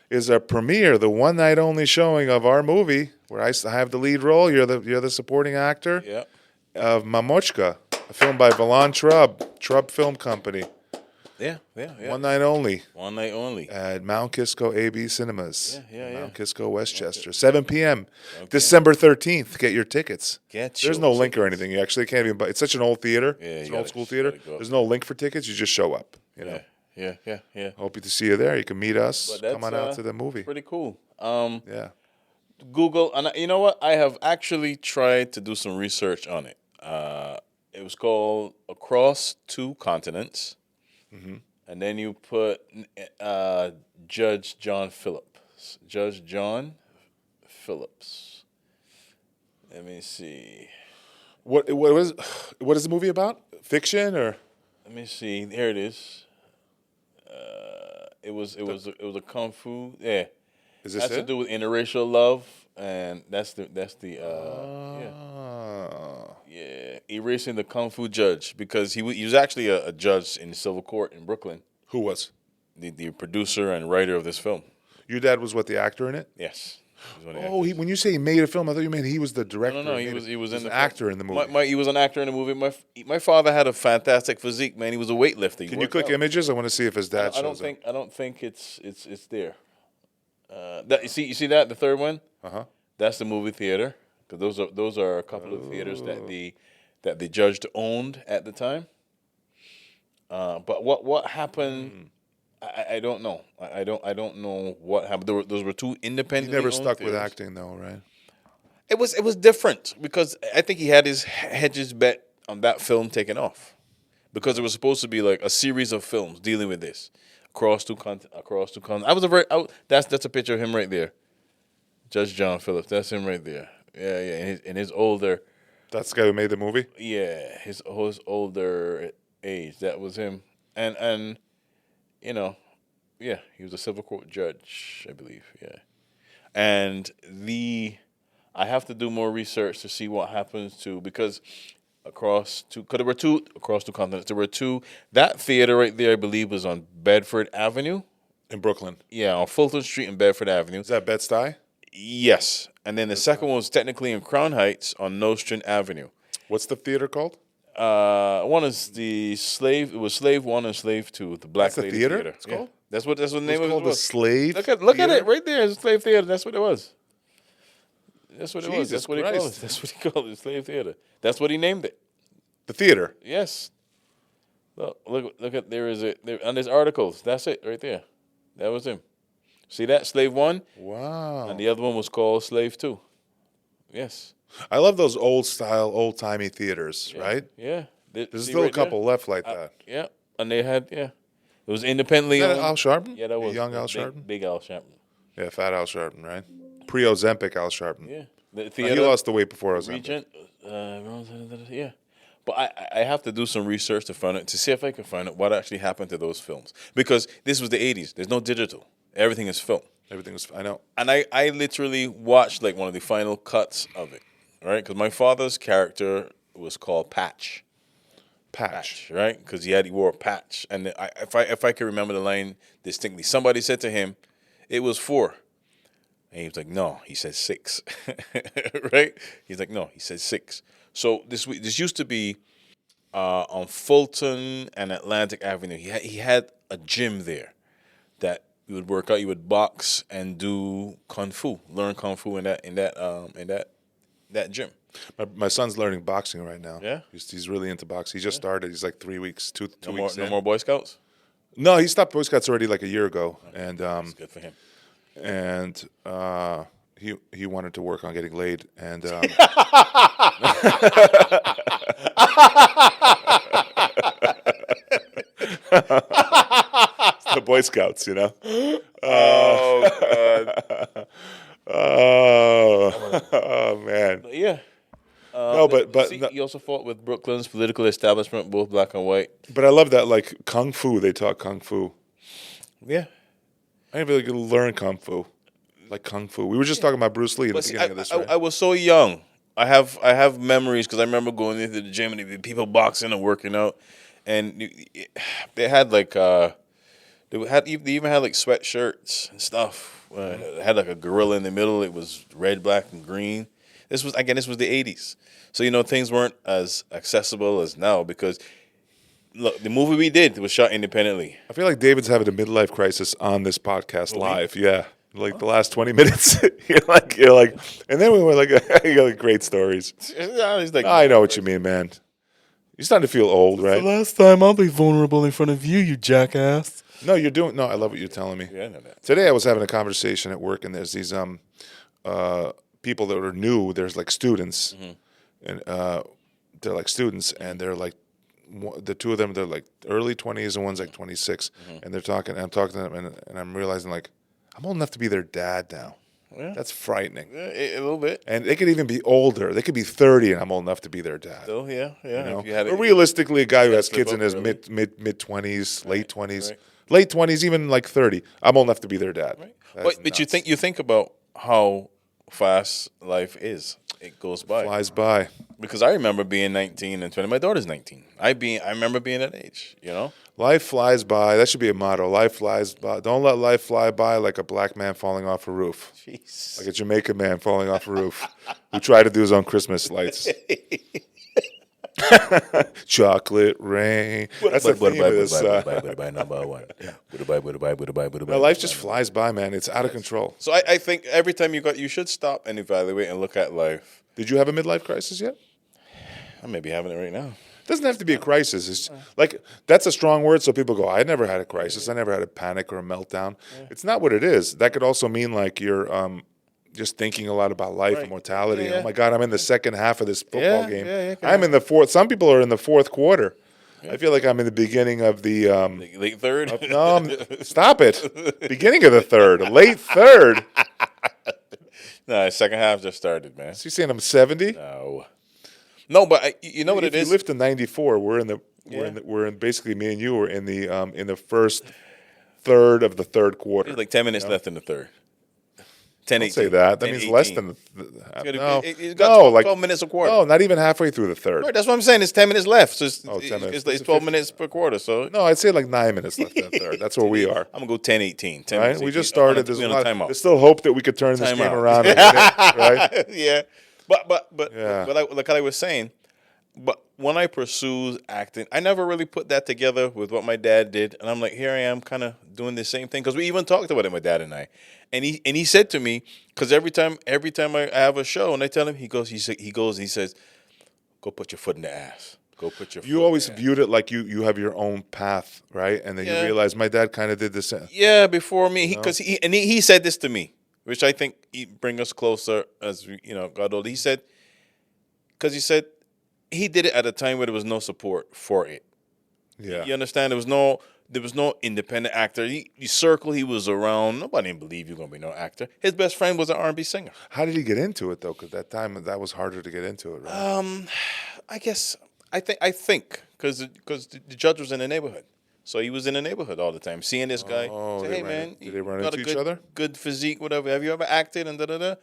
Speaker 2: is a premiere, the one night only showing of our movie, where I have the lead role. You're the supporting actor.
Speaker 1: Yeah.
Speaker 2: Of Mamochka, a film by Valon Trub Film Company.
Speaker 1: Yeah.
Speaker 2: One night only.
Speaker 1: One night only.
Speaker 2: At Mount Kisco AB Cinemas.
Speaker 1: Yeah.
Speaker 2: Mount Kisco, Westchester. 7 p.m. December 13th. Get your tickets. There's no link or anything. You actually can't even buy. It's such an old theater.
Speaker 1: Yeah,
Speaker 2: it's an
Speaker 1: you
Speaker 2: old school theater.
Speaker 1: gotta go.
Speaker 2: There's no link for tickets. You just show up. You know.
Speaker 1: Yeah.
Speaker 2: Hope to see you there. You can meet us.
Speaker 1: But that's,
Speaker 2: Come on out to the movie.
Speaker 1: Pretty cool.
Speaker 2: Yeah.
Speaker 1: Google, and you know what? I have actually tried to do some research on it. It was called Across Two Continents.
Speaker 2: Mm-hmm.
Speaker 1: And then you put Judge John Phillips. Judge John Phillips. Let me see.
Speaker 2: What is the movie about? Fiction or?
Speaker 1: Let me see. Here it is. It was a kung fu. Yeah.
Speaker 2: Is this
Speaker 1: Has to
Speaker 2: it?
Speaker 1: do with interracial love, and that's the yeah, erasing the kung fu judge, because he was actually a judge in the civil court in Brooklyn.
Speaker 2: Who was?
Speaker 1: The producer and writer of this film.
Speaker 2: Your dad was the actor in it?
Speaker 1: Yes.
Speaker 2: Oh, when you say he made a film, I thought you meant he was the director.
Speaker 1: No, he was in the
Speaker 2: actor in the movie.
Speaker 1: He was an actor in the movie. My father had a fantastic physique, man. He was a weightlifter.
Speaker 2: Can you click images? I want to see if his dad shows up.
Speaker 1: I don't think it's there. You see that the third one? That's the movie theater, because those are a couple of theaters that the judge owned at the time. But what happened? I don't know. I don't know what happened. Those were two independent.
Speaker 2: He never stuck with acting though, right?
Speaker 1: It was different, because I think he had his hedges bet on that film taking off, because it was supposed to be like a series of films dealing with this across two continents. That's a picture of him right there, Judge John Phillips. That's him right there. Yeah. In his older.
Speaker 2: That's the guy who made the movie.
Speaker 1: Yeah, his older age. That was him, and you know, yeah, he was a civil court judge, I believe. Yeah, and I have to do more research to see what happens to, because across two continents. There were two. That theater right there, I believe, was on Bedford Avenue
Speaker 2: In Brooklyn.
Speaker 1: Yeah, on Fulton Street and Bedford Avenue.
Speaker 2: Is that Bed-Stuy?
Speaker 1: Yes, and then the second one was technically in Crown Heights on Nostrand Avenue.
Speaker 2: What's the theater called?
Speaker 1: One is the Slave. It was Slave 1 and Slave 2. The Black
Speaker 2: That's the
Speaker 1: Lady
Speaker 2: theater?
Speaker 1: Theater.
Speaker 2: It's called?
Speaker 1: That's what the name of it
Speaker 2: called
Speaker 1: was.
Speaker 2: the Slave.
Speaker 1: Look at
Speaker 2: Theater?
Speaker 1: it right there. It's Slave Theater. That's what it was. That's what it was.
Speaker 2: Jesus
Speaker 1: That's what he called it.
Speaker 2: Christ.
Speaker 1: That's what he called it. Slave Theater. That's what he named it.
Speaker 2: The theater.
Speaker 1: Yes. Look at there is it there on his articles. That's it right there. That was him. See that? Slave 1?
Speaker 2: Wow.
Speaker 1: And the other one was called Slave 2. Yes.
Speaker 2: I love those old style, old timey theaters, right?
Speaker 1: Yeah.
Speaker 2: There's still a couple left like that.
Speaker 1: Yeah. And they had, It was independently
Speaker 2: Is that
Speaker 1: owned.
Speaker 2: Al Sharpton?
Speaker 1: Yeah, that was
Speaker 2: young Al
Speaker 1: big,
Speaker 2: Sharpton.
Speaker 1: Big Al Sharpton.
Speaker 2: Yeah, fat Al Sharpton, right? Pre-Ozempic Al Sharpton.
Speaker 1: Yeah. The
Speaker 2: He
Speaker 1: theater,
Speaker 2: lost the weight before Ozempic.
Speaker 1: Regent. Yeah. But I have to do some research to find out, to see if I can find out what actually happened to those films. Because this was the 80s. There's no digital. Everything is film.
Speaker 2: Everything was, I know.
Speaker 1: And I literally watched like one of the final cuts of it, right? Because my father's character was called Patch.
Speaker 2: Patch.
Speaker 1: Right? Because he wore a patch. And if I can remember the line distinctly, somebody said to him, it was 4. And he was like, no, he said 6. Right? He's like, no, he said 6. So this used to be on Fulton and Atlantic Avenue. He had a gym there that you would work out. You would box and do kung fu, learn kung fu in that gym.
Speaker 2: My son's learning boxing right now.
Speaker 1: Yeah?
Speaker 2: He's really into boxing. He just started. He's like 3 weeks, two weeks
Speaker 1: No
Speaker 2: in.
Speaker 1: more Boy Scouts.
Speaker 2: No, he stopped Boy Scouts already like a year ago, and
Speaker 1: That's good for him.
Speaker 2: he wanted to work on getting laid, and it's the Boy Scouts, you know.
Speaker 1: Oh God.
Speaker 2: Oh man.
Speaker 1: Yeah.
Speaker 2: No, but
Speaker 1: he also fought with Brooklyn's political establishment, both black and white.
Speaker 2: But I love that, like kung fu. They taught kung fu.
Speaker 1: Yeah.
Speaker 2: I didn't really get to learn kung fu. like kung fu. We were just talking about Bruce Lee at the
Speaker 1: But see,
Speaker 2: beginning of this, right?
Speaker 1: I was so young. I have memories because I remember going into the gym and there'd be people boxing and working out, and they had like they even had like sweatshirts and stuff. It had like a gorilla in the middle. It was red, black, and green. This was the '80s, so things weren't as accessible as now because. Look, the movie we did was shot independently.
Speaker 2: I feel like David's having a midlife crisis on this podcast live. Yeah. Like the last 20 minutes. you're like, and then we were like, you got like great stories. I know what you mean, man. You're starting to feel old, right?
Speaker 1: The last time I'll be vulnerable in front of you, you jackass.
Speaker 2: No, I love what you're telling me.
Speaker 1: Yeah, I know that.
Speaker 2: Today I was having a conversation at work, and there's these people that are new. There's like students, and they're like students, and they're like, the two of them, they're like early 20s and one's like 26, and they're talking. And I'm talking to them, and I'm realizing like I'm old enough to be their dad now.
Speaker 1: Yeah.
Speaker 2: That's frightening.
Speaker 1: Yeah, a little bit.
Speaker 2: And they could even be older. They could be 30, and I'm old enough to be their dad.
Speaker 1: So yeah.
Speaker 2: If
Speaker 1: you had
Speaker 2: but realistically, a guy who has
Speaker 1: slip
Speaker 2: kids
Speaker 1: up
Speaker 2: in his
Speaker 1: early.
Speaker 2: mid 20s, late 20s,
Speaker 1: right.
Speaker 2: late 20s, even like 30, I'm old enough to be their dad.
Speaker 1: Right.
Speaker 2: That's
Speaker 1: But you
Speaker 2: nuts.
Speaker 1: think about how fast life is. It goes by.
Speaker 2: Flies by.
Speaker 1: Because I remember being 19 and 20. My daughter's 19. I remember being that age.
Speaker 2: Life flies by. That should be a motto. Life flies by. Don't let life fly by like a black man falling off a roof.
Speaker 1: Jeez.
Speaker 2: Like a Jamaican man falling off a roof who tried to do his own Christmas lights. Chocolate rain. That's the theme of this. No, life just flies by, man. It's out of control.
Speaker 1: So I think every time you should stop and evaluate and look at life.
Speaker 2: Did you have a midlife crisis yet?
Speaker 1: I may be having it right now.
Speaker 2: It doesn't have to be a crisis. It's like that's a strong word, so people go, I never had a crisis. I never had a panic or a meltdown. It's not what it is. That could also mean like you're just thinking a lot about life and
Speaker 1: Right.
Speaker 2: mortality.
Speaker 1: Yeah.
Speaker 2: Oh my God, I'm in the second half of this football game.
Speaker 1: Yeah,
Speaker 2: I'm in the fourth. Some people are in the fourth quarter. I feel like I'm in the beginning of the
Speaker 1: Late third.
Speaker 2: no, stop it. Beginning of the third, late third.
Speaker 1: No, second half just started, man.
Speaker 2: So you saying I'm 70?
Speaker 1: No, but you know what
Speaker 2: If
Speaker 1: it is?
Speaker 2: you live to 94, we're in basically me and you were in the first third of the third quarter.
Speaker 1: There's like 10 minutes left in the third. 10,
Speaker 2: Don't
Speaker 1: 18.
Speaker 2: say that. That
Speaker 1: 10,
Speaker 2: means
Speaker 1: 18.
Speaker 2: less than
Speaker 1: It's got 12 minutes a quarter.
Speaker 2: No, not even halfway through the third.
Speaker 1: Right, that's what I'm saying. It's 10 minutes left. So it's,
Speaker 2: 10 minutes.
Speaker 1: it's 12 minutes per quarter. So
Speaker 2: No, I'd say like 9 minutes left in the third. That's where we are.
Speaker 1: I'm going to go 10, 18. 10
Speaker 2: Right?
Speaker 1: minutes,
Speaker 2: We
Speaker 1: 18.
Speaker 2: just started.
Speaker 1: We're on a timeout.
Speaker 2: There's still hope that we could turn this
Speaker 1: Time
Speaker 2: game
Speaker 1: out.
Speaker 2: around in a minute, right?
Speaker 1: Yeah. But
Speaker 2: Yeah.
Speaker 1: like I was saying, but when I pursued acting, I never really put that together with what my dad did, and I'm like, here I am, kind of doing the same thing because we even talked about it, my dad and I, and he said to me, because every time I have a show and I tell him, he says, go put your foot in the ass, go put your.
Speaker 2: You
Speaker 1: foot
Speaker 2: always
Speaker 1: in the ass.
Speaker 2: viewed it like you have your own path, right? And then you
Speaker 1: Yeah.
Speaker 2: realize my dad kind of did the same.
Speaker 1: Yeah, before me, because he said this to me, which I think he bring us closer as we got older. He said he did it at a time where there was no support for it.
Speaker 2: Yeah.
Speaker 1: You understand? There was no independent actor. The circle he was around, nobody didn't believe you were gonna be no actor. His best friend was an R&B singer.
Speaker 2: How did he get into it though? Because that time that was harder to get into it, right?
Speaker 1: I guess I think because the judge was in the neighborhood, so he was in the neighborhood all the time, seeing this guy.
Speaker 2: Oh,
Speaker 1: say,
Speaker 2: they
Speaker 1: hey
Speaker 2: ran
Speaker 1: man,
Speaker 2: in- did they run
Speaker 1: got
Speaker 2: into
Speaker 1: a
Speaker 2: each
Speaker 1: good,
Speaker 2: other?
Speaker 1: Good physique, whatever. Have you ever acted and da da da?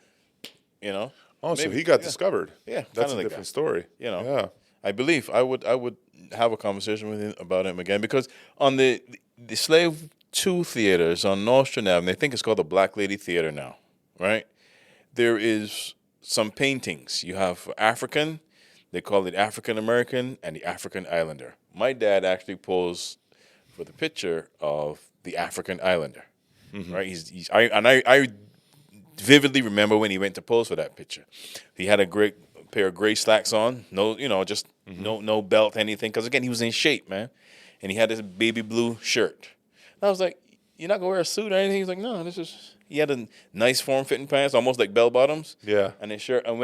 Speaker 2: Oh, so
Speaker 1: maybe,
Speaker 2: he got
Speaker 1: yeah.
Speaker 2: discovered.
Speaker 1: Yeah,
Speaker 2: That's
Speaker 1: kinda
Speaker 2: a
Speaker 1: like
Speaker 2: different
Speaker 1: that.
Speaker 2: story.
Speaker 1: Yeah. I believe I would have a conversation with him about him again because on the Slave 2 theaters on Nostrand Avenue, I think it's called the Black Lady Theater now, right? There is some paintings. You have African, they call it African American, and the African Islander. My dad actually posed for the picture of the African Islander, right? I vividly remember when he went to pose for that picture. He had a great pair of gray slacks on, no no belt, anything, because again he was in shape, man, and he had this baby blue shirt. And I was like, "You're not gonna wear a suit or anything?" He's like, "No, this is." He had a nice form-fitting pants, almost like bell bottoms.
Speaker 2: Yeah.
Speaker 1: And his shirt. And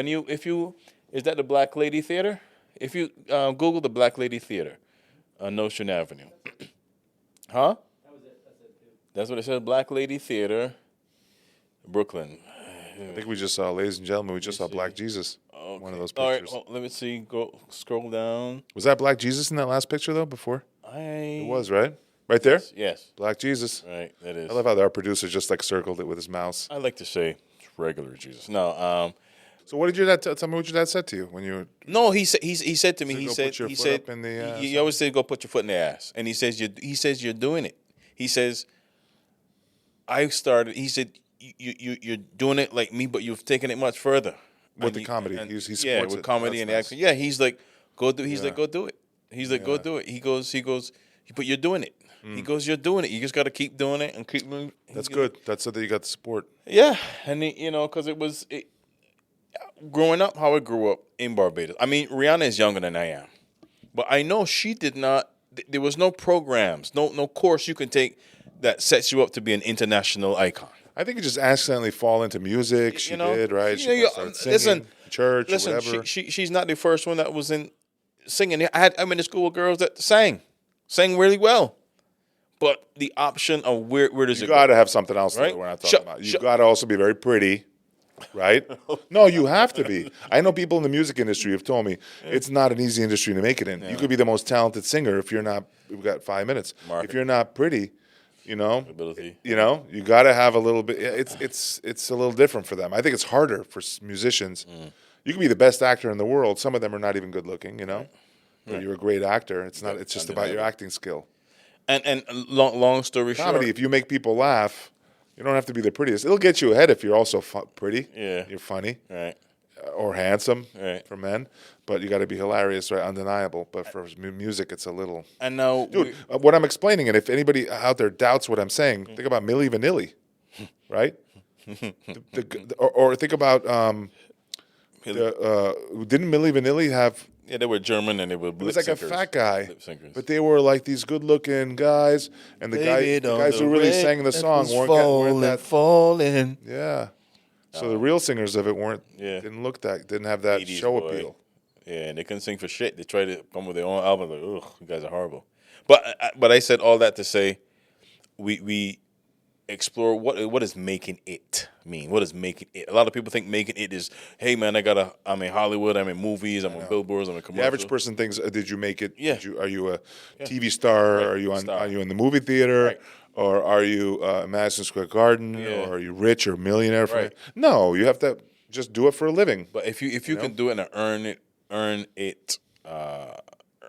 Speaker 1: is that the Black Lady Theater? If you Google the Black Lady Theater on Nostrand Avenue, huh?
Speaker 3: That was it. That's it, too.
Speaker 1: That's what it says. Black Lady Theater, Brooklyn.
Speaker 2: I think we just saw, ladies and gentlemen, we just saw Black Jesus. One of those
Speaker 1: All
Speaker 2: pictures.
Speaker 1: right, let me see. Go scroll down.
Speaker 2: Was that Black Jesus in that last picture though? Before it was, right? Right there?
Speaker 1: Yes.
Speaker 2: Black Jesus.
Speaker 1: Right. That is.
Speaker 2: I love how our producer just like circled it with his mouse.
Speaker 1: I like to say it's regular Jesus. No.
Speaker 2: So what did your dad tell me what your dad said to you when you were...
Speaker 1: No, he said to me.
Speaker 2: So
Speaker 1: He
Speaker 2: go
Speaker 1: said
Speaker 2: put your
Speaker 1: he
Speaker 2: foot
Speaker 1: said
Speaker 2: up in the,
Speaker 1: he always said go put your foot in the ass, and he says you're doing it. He says I started. He said you're doing it like me, but you've taken it much further
Speaker 2: With the comedy. He supports
Speaker 1: yeah, with
Speaker 2: it.
Speaker 1: comedy
Speaker 2: That's
Speaker 1: and
Speaker 2: nice.
Speaker 1: action. Yeah, he's like go do. He's
Speaker 2: Yeah.
Speaker 1: like go do it. He's like go
Speaker 2: Yeah.
Speaker 1: do it. He goes. But you're doing it. He goes. You're doing it. You just got to keep doing it and keep moving.
Speaker 2: That's good. That's so that you got the support.
Speaker 1: Yeah, and because growing up, how I grew up in Barbados. I mean, Rihanna is younger than I am, but I know she did not. There was no programs, no course you can take that sets you up to be an international icon.
Speaker 2: I think you just accidentally fall into music. She did, right?
Speaker 1: You
Speaker 2: She
Speaker 1: know, you-
Speaker 2: started singing,
Speaker 1: listen,
Speaker 2: church, or
Speaker 1: Listen,
Speaker 2: whatever.
Speaker 1: she's not the first one that was in singing. I'm in the school with girls that sang really well, but the option of where does
Speaker 2: You
Speaker 1: it
Speaker 2: got to
Speaker 1: go?
Speaker 2: have something else
Speaker 1: Right?
Speaker 2: that we're not talking
Speaker 1: Shut-
Speaker 2: about. You
Speaker 1: shut-
Speaker 2: got to also be very pretty, right? No, you have to be. I know people in the music industry have told me it's not an easy industry to make it in. You could be the most talented singer if you're not. We've got 5 minutes. If you're not pretty,
Speaker 1: Ability.
Speaker 2: you got to have a little bit. It's a little different for them. I think it's harder for musicians. You can be the best actor in the world. Some of them are not even good looking. But you're a great actor. It's not. It's just about your acting skill.
Speaker 1: And long story
Speaker 2: Comedy.
Speaker 1: short,
Speaker 2: If you make people laugh, you don't have to be the prettiest. It'll get you ahead if you're also pretty.
Speaker 1: Yeah.
Speaker 2: You're funny
Speaker 1: right?
Speaker 2: or handsome
Speaker 1: Right.
Speaker 2: for men, but you got to be hilarious, right? Undeniable. But for music, it's a little.
Speaker 1: And now,
Speaker 2: Dude, what I'm explaining, and if anybody out there doubts what I'm saying, think about Milli Vanilli, right? Or think about didn't Milli Vanilli have?
Speaker 1: yeah, they were German and they were
Speaker 2: It was like a fat guy,
Speaker 1: lip syncers.
Speaker 2: but they were like these good-looking guys, and the guys who really sang the song weren't that.
Speaker 1: falling.
Speaker 2: Yeah. So the real singers of it
Speaker 1: Yeah.
Speaker 2: didn't have that
Speaker 1: 80s
Speaker 2: show
Speaker 1: boy.
Speaker 2: appeal.
Speaker 1: Yeah, and they couldn't sing for shit. They tried to come with their own album. Like, ugh, you guys are horrible. But I said all that to say, we explore what does making it mean. What does making it? A lot of people think making it is, hey man, I'm in Hollywood, I'm in movies, I'm on billboards, I'm in commercials.
Speaker 2: The average person thinks, "Did you make it?
Speaker 1: Yeah.
Speaker 2: Are you a TV star?
Speaker 1: Right.
Speaker 2: Are you on?
Speaker 1: Star.
Speaker 2: Are you in the movie theater?
Speaker 1: Right.
Speaker 2: Or are you Madison Square Garden?
Speaker 1: Yeah.
Speaker 2: Or are you rich or millionaire?
Speaker 1: Right.
Speaker 2: No, you have to just do it for a living.
Speaker 1: But if you can do it and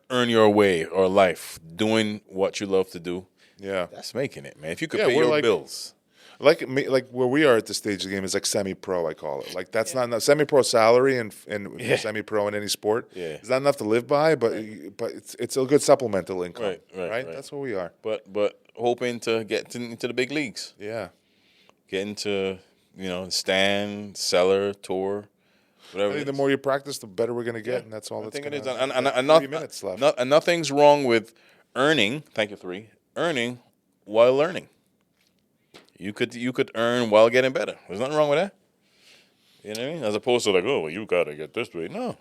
Speaker 1: earn your way or life doing what you love to do,
Speaker 2: Yeah.
Speaker 1: that's making it, man. If you could
Speaker 2: Yeah,
Speaker 1: pay
Speaker 2: we're
Speaker 1: your
Speaker 2: like-
Speaker 1: bills.
Speaker 2: Like where we are at this stage of the game is like semi-pro. I call it. Like that's not semi-pro salary and
Speaker 1: Yeah.
Speaker 2: semi-pro in any sport.
Speaker 1: Yeah.
Speaker 2: It's not enough to live by, but it's a good supplemental income.
Speaker 1: Right.
Speaker 2: That's where we are.
Speaker 1: But hoping to get into the big leagues.
Speaker 2: Yeah.
Speaker 1: Get into, stand, cellar, tour, whatever.
Speaker 2: I think the more you practice, the better we're gonna get, and that's all.
Speaker 1: I
Speaker 2: That's
Speaker 1: think it is.
Speaker 2: gonna-
Speaker 1: And
Speaker 2: 3 minutes left.
Speaker 1: and nothing's wrong with earning. Thank you, 3. Earning while learning. You could earn while getting better. There's nothing wrong with that. You know what I mean? As opposed to like, oh, well, you gotta get this way. No.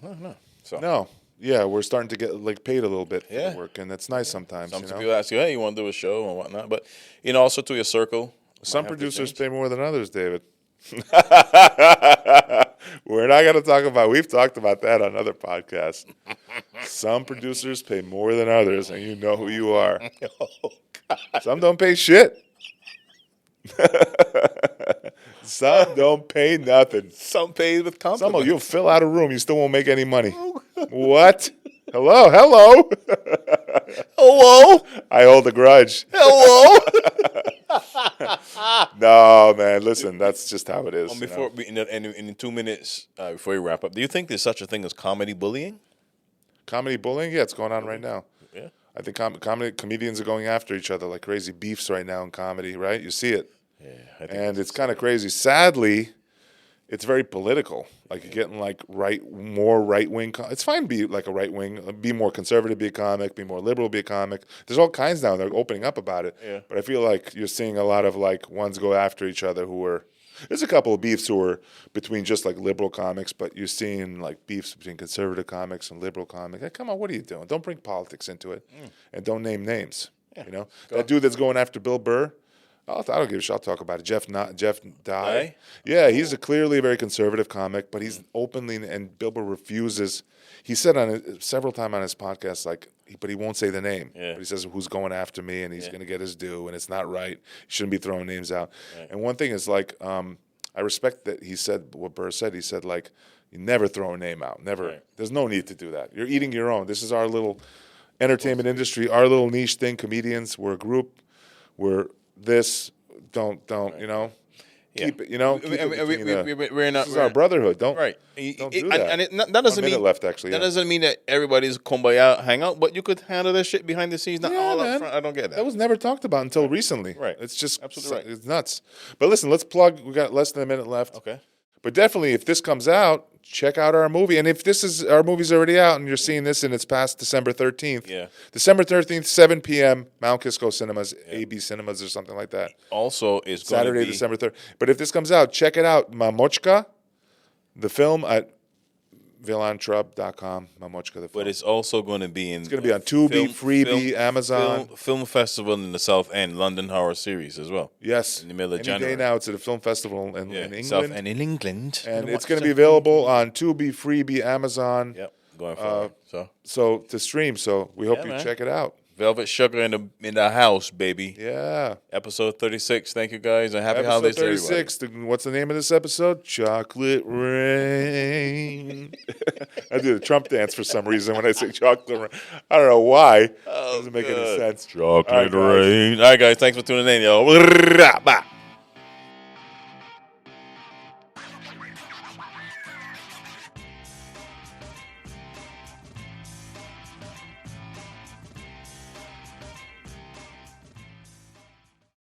Speaker 1: So
Speaker 2: No. Yeah, we're starting to get like paid a little bit for
Speaker 1: Yeah.
Speaker 2: the work, and that's nice sometimes.
Speaker 1: some people ask you, hey, you want to do a show and whatnot, but also to your circle.
Speaker 2: Some
Speaker 1: might have to
Speaker 2: producers
Speaker 1: change.
Speaker 2: pay more than others, David. We're not going to talk about. We've talked about that on other podcasts. Some producers pay more than others, and you know who you are. Some don't pay shit. Some don't pay nothing.
Speaker 1: Some pays with
Speaker 2: Some
Speaker 1: compliments.
Speaker 2: of you'll fill out a room, you still won't make any money. What? Hello.
Speaker 1: Hello.
Speaker 2: I hold a grudge.
Speaker 1: Hello.
Speaker 2: No, man. Listen, that's just how it is.
Speaker 1: Before in 2 minutes before we wrap up, do you think there's such a thing as comedy bullying?
Speaker 2: Comedy bullying? Yeah, it's going on right now.
Speaker 1: Yeah.
Speaker 2: I think comedians are going after each other like crazy. Beefs right now in comedy, right? You see it.
Speaker 1: Yeah. I think
Speaker 2: And it's kind of crazy. Sadly, it's very political. Like you're getting like more right wing. It's fine to be like a right wing, be more conservative, be a comic, be more liberal, be a comic. There's all kinds now. They're opening up about it.
Speaker 1: Yeah.
Speaker 2: But I feel like you're seeing a lot of like ones go after each other who are. There's a couple of beefs who are between just like liberal comics, but you're seeing like beefs between conservative comics and liberal comics. Like, come on, what are you doing? Don't bring politics into it, and don't name names. You know that dude that's going after Bill Burr. I don't give a shit. I'll talk about it. Jeff Dye.
Speaker 1: Dye?
Speaker 2: Yeah, he's clearly a very conservative comic, but he's openly, and Bilbo refuses. He said several times on his podcast, but he won't say the name.
Speaker 1: Yeah.
Speaker 2: But he says who's going after me, and he's going to get his due, and it's not right. He shouldn't be throwing names out. Right. And one thing is I respect that he said what Burr said. He said you never throw a name out. Never. Right. There's no need to do that. You're eating your own. This is our little entertainment industry, our little niche thing. Comedians, we're a group. We're this. Don't
Speaker 1: right.
Speaker 2: Keep it,
Speaker 1: This
Speaker 2: is our brotherhood. Don't
Speaker 1: do
Speaker 2: that.
Speaker 1: And that doesn't mean
Speaker 2: left actually.
Speaker 1: That doesn't mean that everybody's kumbaya hang out, but you could handle this shit behind the scenes, not all up front. I don't get that.
Speaker 2: That was never talked about until recently.
Speaker 1: Right.
Speaker 2: It's just
Speaker 1: absolutely right.
Speaker 2: It's nuts. But listen, let's plug. We got less than a minute left.
Speaker 1: Okay.
Speaker 2: But definitely, if this comes out, check out our movie. And if our movie's already out and you're seeing this and it's past December 13th, December 13th, 7 p.m., Mount Kisco Cinemas, AB Cinemas or something like that.
Speaker 1: Also, it's
Speaker 2: Saturday, December 3rd. But if this comes out, check it out. Mamochka, the film at VillainTrub.com, Mamochka, the film.
Speaker 1: But it's also going to be
Speaker 2: It's going to be on Tubi, Freebie, Amazon.
Speaker 1: Film Festival in the South End, London Horror Series as well.
Speaker 2: Yes.
Speaker 1: In the middle of
Speaker 2: Any
Speaker 1: January.
Speaker 2: day now, it's at a film festival in England.
Speaker 1: South End in England.
Speaker 2: And it's going to be available on Tubi, Freebie, Amazon.
Speaker 1: Yep, going forward.
Speaker 2: So to stream. So we hope you check it out.
Speaker 1: Velvet Sugar in the house, baby.
Speaker 2: Yeah.
Speaker 1: Episode 36. Thank you, guys, and happy holidays to everybody.
Speaker 2: 36. What's the name of this episode? Chocolate Rain. I do the Trump dance for some reason when I say Chocolate Rain. I don't know why. It doesn't make any sense.
Speaker 1: Chocolate Rain. All right, guys. Thanks for tuning in, yo. Bye.